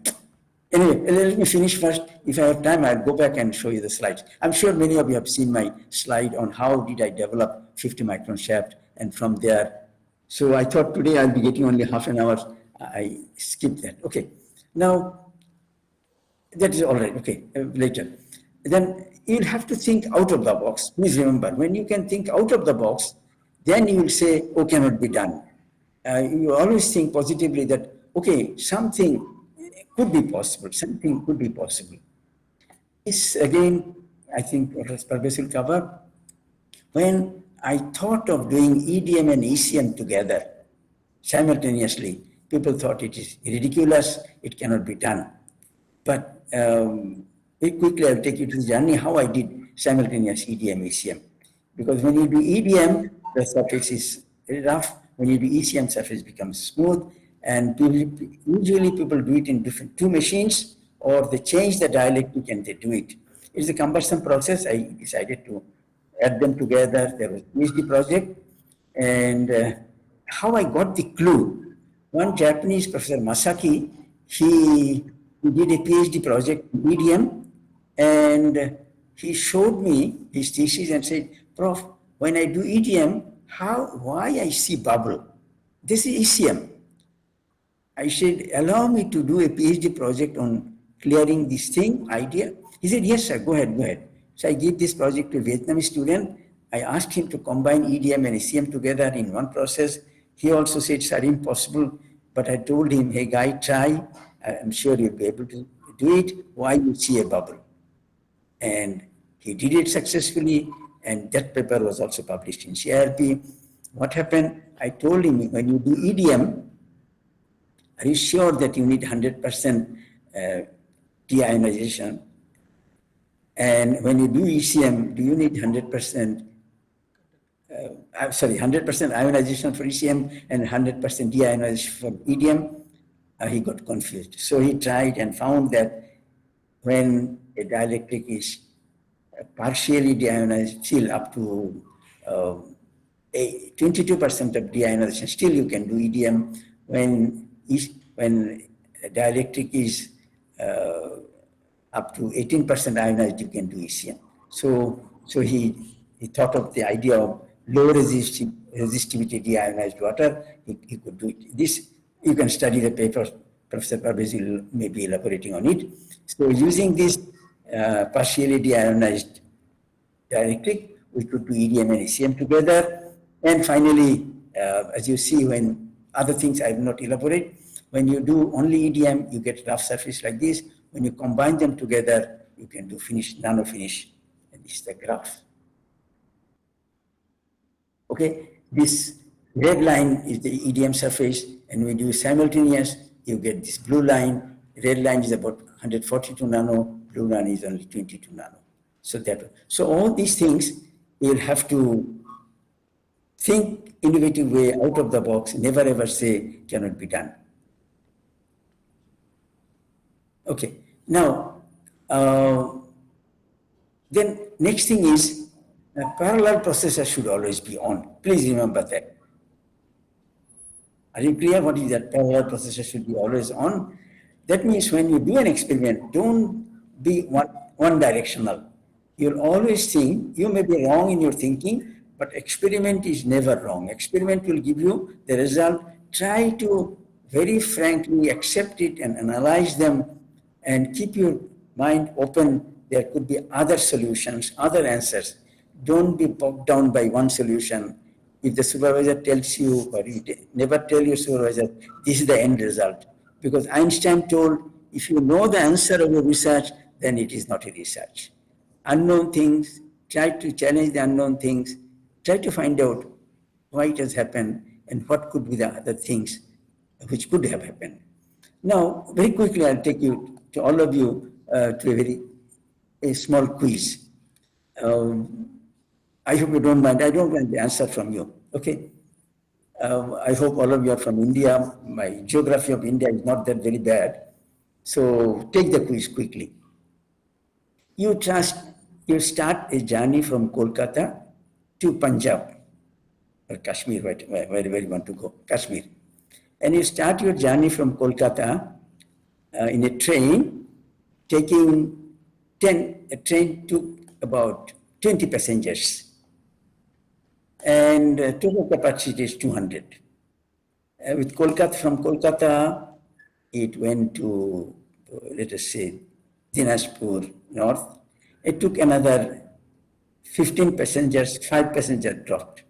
Anyway, let me finish first. If I have time, I'll go back and show you the slides. I'm sure many of you have seen my slide on how did I develop 50 micron shaft, and from there. So I thought today I'll be getting only half an hour. I skipped that. Okay. Now, that is all right. Okay, later. Then you'll have to think out of the box. Please remember, when you can think out of the box, then you will say, oh, cannot be done. You always think positively that, okay, something could be possible. Something could be possible. This again, I think Parvez will cover. When I thought of doing EDM and ECM together simultaneously, people thought it is ridiculous, it cannot be done. But very quickly, I'll take you to the journey how I did simultaneous EDM, ECM. Because when you do EDM, the surface is very rough. When you do ECM, surface becomes smooth. And usually people do it in two machines, or they change the dielectric and they do it. It's a cumbersome process. I decided to add them together. There was a PhD project. And how I got the clue, one Japanese Professor Masaki, he did a PhD project in EDM, and he showed me his thesis and said, Prof, when I do EDM, why I see bubble? This is ECM. I said, allow me to do a PhD project on clearing this idea. He said, yes, sir, go ahead. So I gave this project to a Vietnamese student. I asked him to combine EDM and ECM together in one process. He also said, sir, impossible. But I told him, hey, guy, try. I'm sure you'll be able to do it. Why you see a bubble? And he did it successfully. and that paper was also published in CIRP. What happened? I told him, when you do EDM, are you sure that you need 100% deionization? And when you do ECM, do you need 100%, 100% ionization for ECM and 100% deionization for EDM? He got confused. So he tried and found that when a dielectric is partially deionized, still up to 22% of deionization, still you can do EDM. When a dielectric is up to 18% ionized, you can do ECM. So he thought of the idea of low resistivity deionized water. He could do it. This, you can study the paper. Professor Parvez may be elaborating on it. So using this partially deionized dielectric, we could do EDM and ECM together. And finally, as you see, when other things I will not elaborate, when you do only EDM, you get rough surface like this. When you combine them together, you can do nano finish. And this is the graph. Okay, this red line is the EDM surface, and when you do simultaneous, you get this blue line. Red line is about 142 nano, blue line is only 22 nano. So all these things, you'll have to think innovative way, out of the box, never ever say cannot be done. Okay, now, then next thing is, a parallel processor should always be on. Please remember that. Are you clear what is that? Parallel processor should be always on. That means when you do an experiment, don't be one directional. You'll always think, you may be wrong in your thinking, but experiment is never wrong. Experiment will give you the result. Try to very frankly accept it and analyze them and keep your mind open. There could be other solutions, other answers. Don't be bogged down by one solution. If the supervisor tells you, or you never tell your supervisor, this is the end result. Because Einstein told, if you know the answer of your research, then it is not a research. Unknown things, try to challenge the unknown things, try to find out why it has happened and what could be the other things which could have happened. Now, very quickly, I'll take you, to all of you, to a small quiz. I hope you don't mind. I don't want the answer from you. Okay. I hope all of you are from India. My geography of India is not that very bad. So take the quiz quickly. You start a journey from Kolkata to Punjab or Kashmir, wherever you want to go, Kashmir. And you start your journey from Kolkata in a train, taking a train took about 20 passengers. And total capacity is 200. With Kolkata, from Kolkata, it went to, let us say, Dinajpur North. It took another 15 passengers, 5 passengers dropped.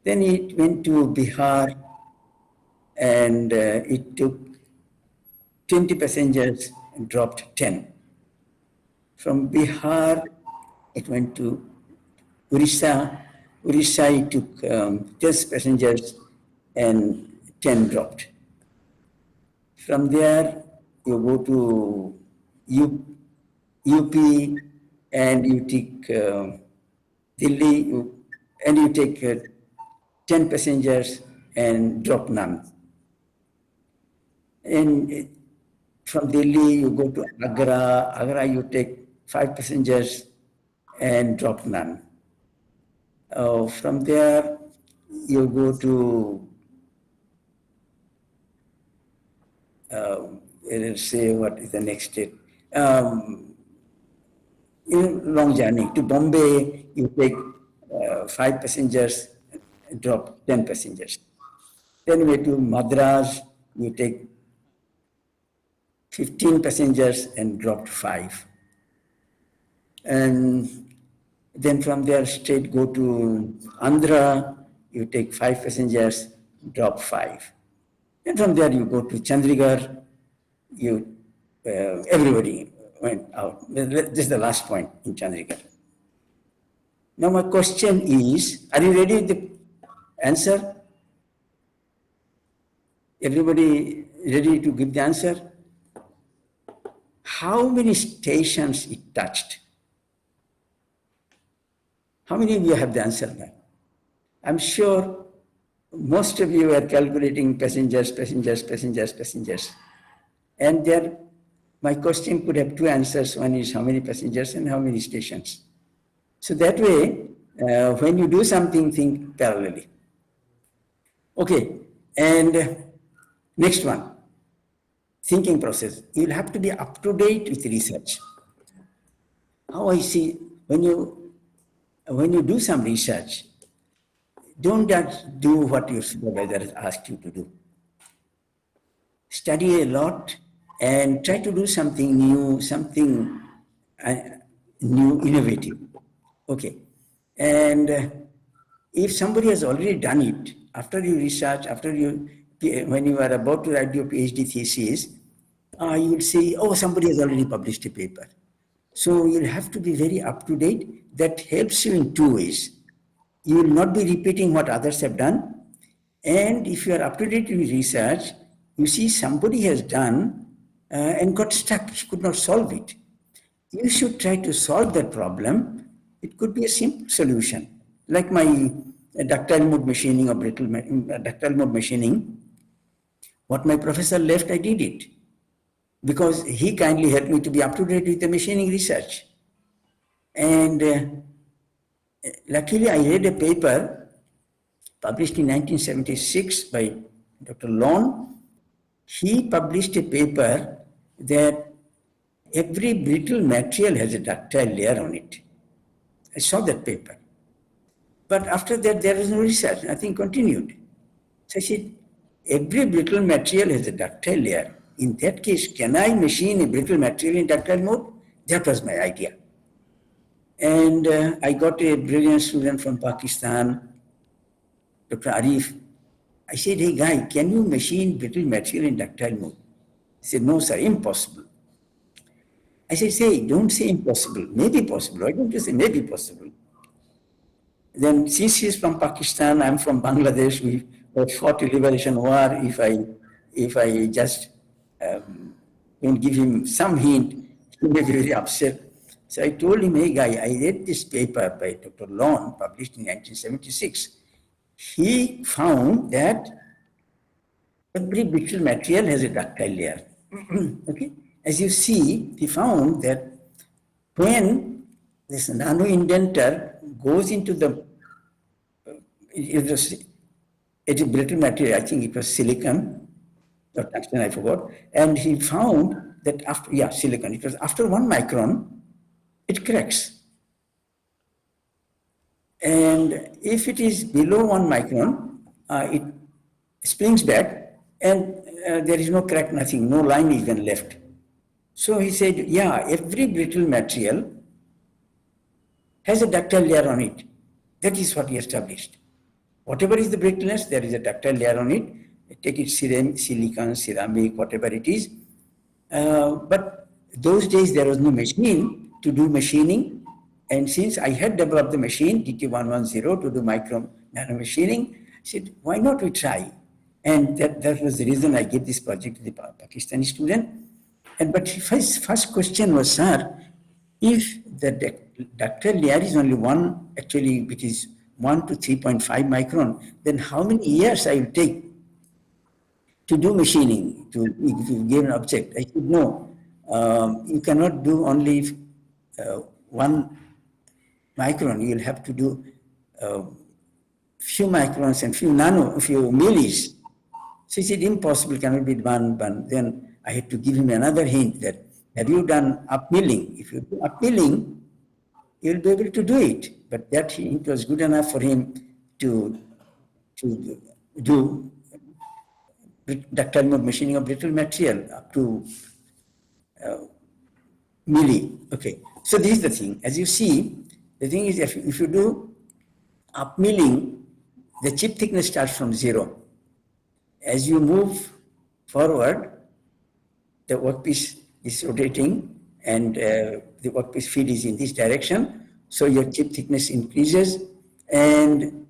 Then it went to Bihar, and it took 20 passengers and dropped 10. From Bihar, it went to Orissa. Orissa, it took 10 passengers and 10 dropped. From there, you go to UP and you take Delhi, and you take 10 passengers and drop none. And from Delhi, you go to Agra. Agra, you take 5 passengers and drop none. From there, you go to, let's say, what is the next state? Long journey. To Bombay, you take 5 passengers and drop 10 passengers. Then way to Madras, you take 15 passengers and dropped 5. And then from there, straight go to Andhra, you take 5 passengers, drop 5. And from there, you go to Chandigarh, everybody went out. This is the last point in Chandigarh. Now my question is, are you ready with the answer? Everybody ready to give the answer? How many stations it touched? How many of you have the answer now? I'm sure most of you are calculating passengers, passengers, passengers, passengers. And there, my question could have two answers. One is how many passengers and how many stations. So that way, when you do something, think parallelly. Okay, and next one, thinking process. You'll have to be up to date with research. How I see, when you do some research, don't just do what your supervisor has asked you to do. Study a lot and try to do something new, something uh, new, innovative. Okay. And if somebody has already done it, after you research, when you are about to write your PhD thesis, you will say, oh, somebody has already published a paper. So you'll have to be very up to date. That helps you in two ways. You will not be repeating what others have done. And if you are up to date in research, you see somebody has done and got stuck, he could not solve it. You should try to solve that problem. It could be a simple solution, like my ductile mode machining or ductile mode machining. What my professor left, I did it because he kindly helped me to be up to date with the machining research. And luckily, I read a paper published in 1976 by Dr. Lon. He published a paper that every brittle material has a ductile layer on it. I saw that paper. But after that, there was no research, nothing continued. So I said, every brittle material has a ductile layer. In that case, can I machine a brittle material in ductile mode? That was my idea. And I got a brilliant student from Pakistan, Dr. Arif. I said, hey guy, can you machine brittle material in ductile mode? He said, no, sir, impossible. I said, say, don't say impossible, maybe possible. Why don't you say maybe possible? Then since he's from Pakistan, I'm from Bangladesh, we fought a liberation war. If I just don't give him some hint, he may be very upset. So I told him, hey guy, I read this paper by Dr. Lon, published in 1976. He found that every brittle material has a ductile layer. Okay? As you see, he found that when this nano indenter goes into the it is brittle material, I think it was silicon or tungsten, I forgot, and he found that after silicon, it was after 1 micron, it cracks. And if it is below 1 micron, it springs back and there is no crack, nothing, no line even left. So he said, yeah, every brittle material has a ductile layer on it. That is what he established. Whatever is the brittleness, there is a ductile layer on it. Take it silicon, ceramic, whatever it is. But those days there was no machine to do machining. And since I had developed the machine, DT110, to do micro nano machining, I said, why not we try? And that was the reason I gave this project to the Pakistani student. But his first question was, sir, if the ductile layer is only one, actually it is 1 to 3.5 micron, then how many years I will take to do machining, to give an object? I said, no, you cannot do only 1 micron. You will have to do few microns and few millis. So he said, impossible, cannot be done. Then I had to give him another hint that, have you done upmilling? If you do upmilling, you'll be able to do it. But that hint was good enough for him to do ductile mode machining of brittle material up to milli. Okay, so this is the thing. As you see, the thing is, if you do upmilling, the chip thickness starts from 0. As you move forward, the workpiece is rotating and the workpiece feed is in this direction. So your chip thickness increases, and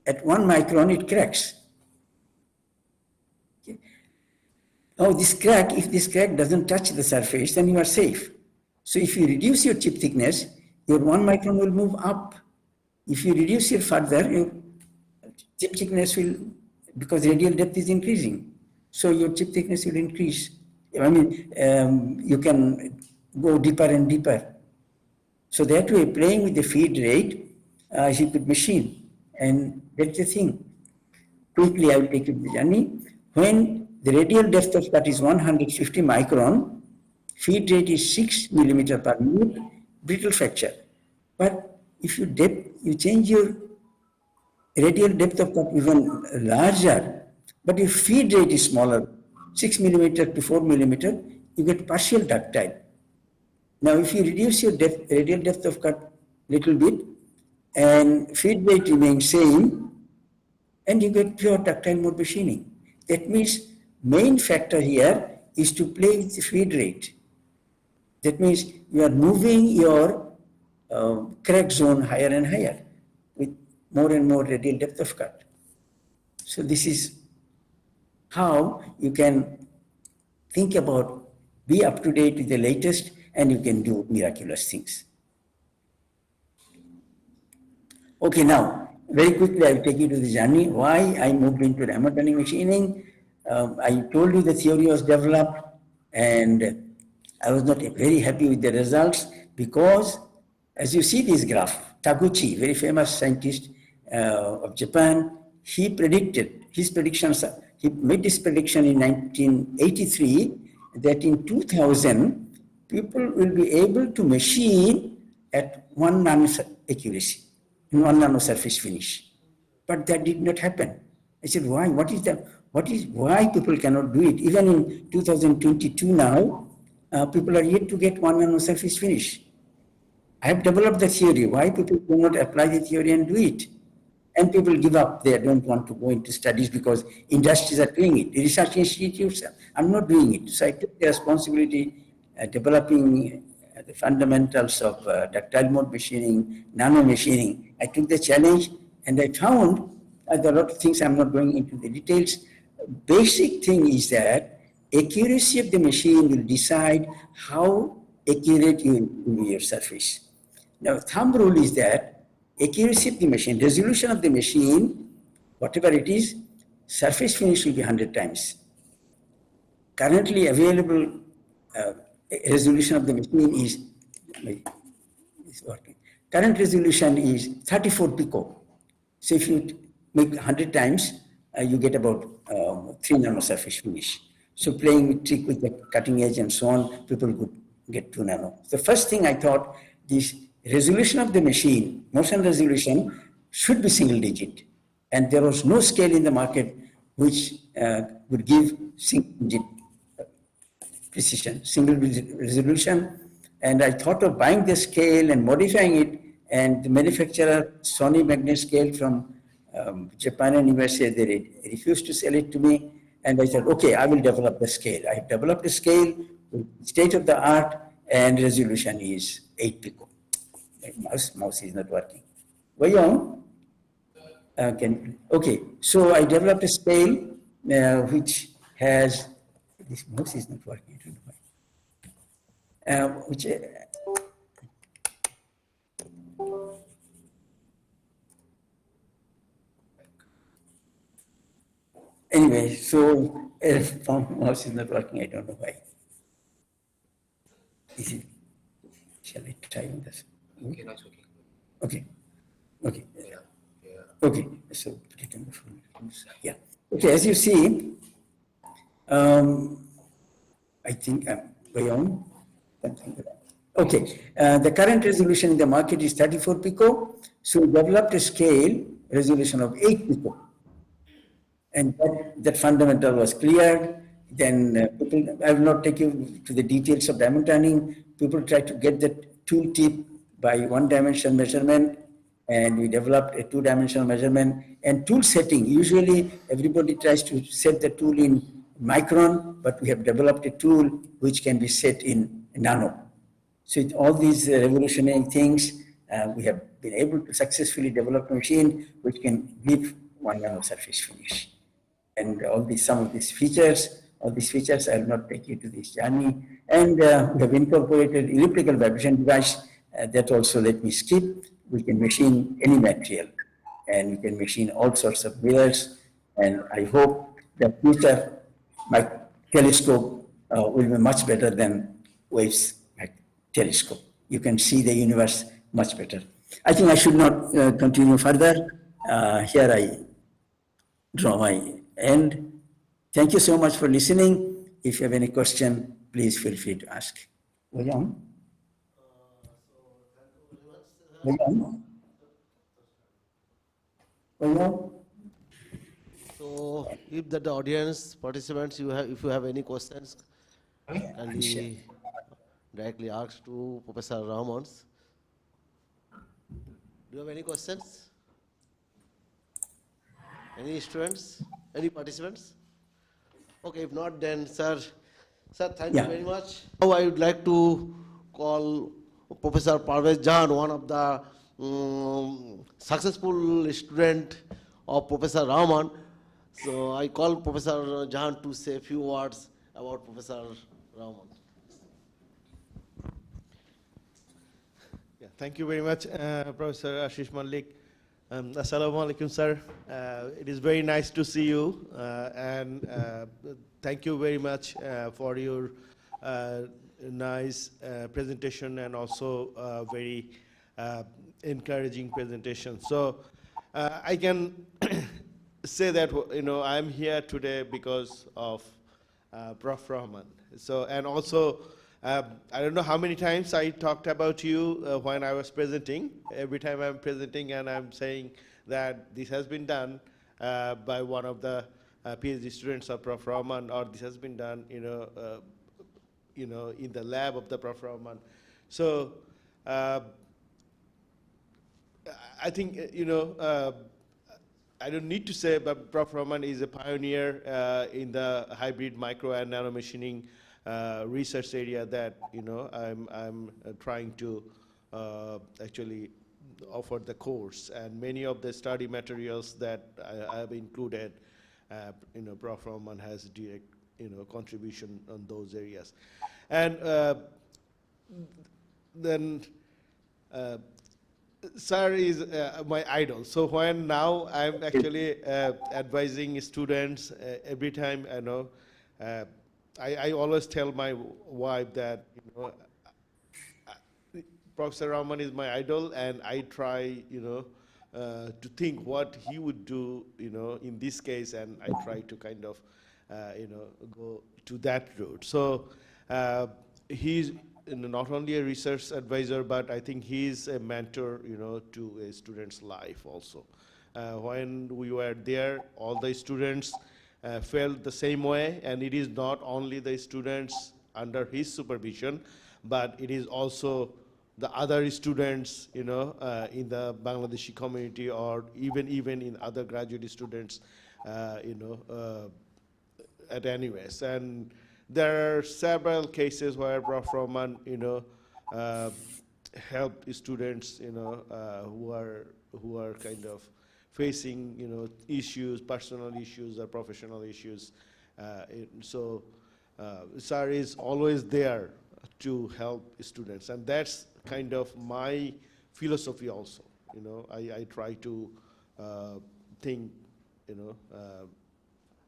at 1 micron it cracks. Okay. Now if this crack doesn't touch the surface, then you are safe. So if you reduce your chip thickness, your 1 micron will move up. If you reduce it further, your chip thickness will, because radial depth is increasing, so your chip thickness will increase. I mean, you can go deeper and deeper. So that way, playing with the feed rate, he could machine. And that's the thing. Quickly, I will take you to the journey. When the radial depth of cut is 150 micron, feed rate is 6 millimeter per minute, brittle fracture. But if you change your radial depth of cut even larger, but if feed rate is smaller, 6 millimeter to 4 millimeter, you get partial ductile. Now, if you reduce your radial depth of cut little bit, and feed rate remains same, and you get pure ductile mode machining. That means main factor here is to play with the feed rate. That means you are moving your crack zone higher and higher with more and more radial depth of cut. So this is how you can think about, be up to date with the latest, and you can do miraculous things. Okay, now, very quickly, I'll take you to the journey, why I moved into Rahaman turning machining. I told you the theory was developed, and I was not very happy with the results because, as you see this graph, Taguchi, very famous scientist of Japan, he predicted, his predictions, he made this prediction in 1983 that in 2000, people will be able to machine at 1 nano accuracy, in 1 nano surface finish. But that did not happen. I said, why? What is that? Why people cannot do it? Even in 2022 now, people are yet to get 1 nano surface finish. I have developed the theory. Why people do not apply the theory and do it? And people give up. They don't want to go into studies because industries are doing it. The research institutes are not doing it. So I took the responsibility developing the fundamentals of ductile mode machining, nano machining. I took the challenge and I found there are a lot of things. I'm not going into the details. Basic thing is that accuracy of the machine will decide how accurate you will be your surface. Now, thumb rule is that accuracy of the machine, resolution of the machine, whatever it is, surface finish will be 100 times. Currently available resolution of the machine is working. Current resolution is 34 pico. So if you make 100 times, you get about 3 nano surface finish. So playing trick with the cutting edge and so on, people could get 2 nano. The first thing I thought, this resolution of the machine, motion resolution, should be single digit. And there was no scale in the market which would give single digit precision, single resolution. And I thought of buying the scale and modifying it. And the manufacturer, Sony Magnet scale from Japan and USA, they refused to sell it to me. And I said, okay, I will develop the scale. I developed a scale, state of the art, and resolution is 8 pico. Mouse is not working. Voyons. Okay, so I developed a scale which has, this mouse is not working, I don't know why. Anyway, so mouse is not working, I don't know why. Is it? Shall I try on this? Okay, that's okay. Okay. Okay. Yeah. Okay. So put it on the phone. Yeah. Okay. As you see, I think I'm way on. Okay. The current resolution in the market is 34 pico. So we developed a scale resolution of 8 pico. And that fundamental was cleared. Then people, I will not take you to the details of diamond turning. People try to get the tool tip by 1-dimensional measurement, and we developed a 2-dimensional measurement. And tool setting, usually everybody tries to set the tool in micron, but we have developed a tool which can be set in nano. So all these revolutionary things we have been able to successfully develop a machine which can give 1 nano surface finish. And some of these features, I will not take you to this journey. And we have incorporated elliptical vibration device. That also let me skip. We can machine any material, and we can machine all sorts of mirrors. And I hope the future, my telescope will be much better than Wave's telescope. You can see the universe much better. I think I should not continue further. Here I draw my end. Thank you so much for listening. If you have any question, please feel free to ask. William? William? William? So, if the audience participants, if you have any questions, kindly directly ask to Professor Rahaman. Do you have any questions? Any students? Any participants? Okay, if not, then sir, thank you very much. Now I would like to call Professor Parvez Jahan, one of the successful student of Professor Rahaman. So I call Professor Jahan to say a few words about Professor Rahaman. Yeah, thank you very much, Professor Ashish Malik. Assalamu alaikum, sir. It is very nice to see you, and thank you very much for your nice presentation and also very encouraging presentation. So I can say that I am here today because of Prof. Rahaman. So, and also I don't know how many times I talked about you when I was presenting. Every time I'm presenting and I'm saying that this has been done by one of the PhD students of Prof. Rahaman, or this has been done, in the lab of the Prof. Rahaman. So I think I don't need to say, but Prof. Rahaman is a pioneer in the hybrid micro and nano machining research area that I'm trying to actually offer the course, and many of the study materials that I have included, Prof. Rahaman has direct contribution on those areas, and then sir is my idol. So when now I'm actually advising students, every time I always tell my wife that Professor Rahaman is my idol, and I try to think what he would do in this case, and I try to kind of go to that route. So he's not only a research advisor, but I think he's a mentor to a student's life also. When we were there, all the students felt the same way, and it is not only the students under his supervision, but it is also the other students in the Bangladeshi community, or even in other graduate students at anyways. And there are several cases where Prof. Rahaman helped students who are kind of facing issues, personal issues or professional issues. So sir is always there to help students, and that's kind of my philosophy also. I try to think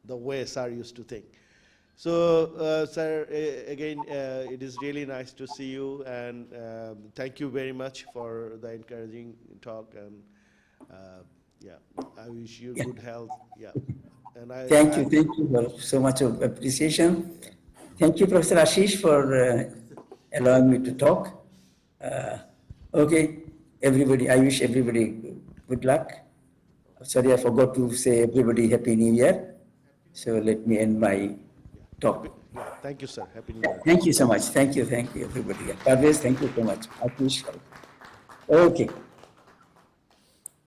the way sir used to think. So sir, again, it is really nice to see you, and thank you very much for the encouraging talk, and yeah, I wish you good health. Yeah, and Thank you for so much of appreciation. Thank you, Professor Ashish, for allowing me to talk. Okay, everybody, I wish everybody good luck. Sorry, I forgot to say everybody Happy New Year. So let me end my talk. Yeah, thank you, sir. Happy New Year. Thank you so much. Thank you, everybody. Parvez, thank you so much. I appreciate it. Okay.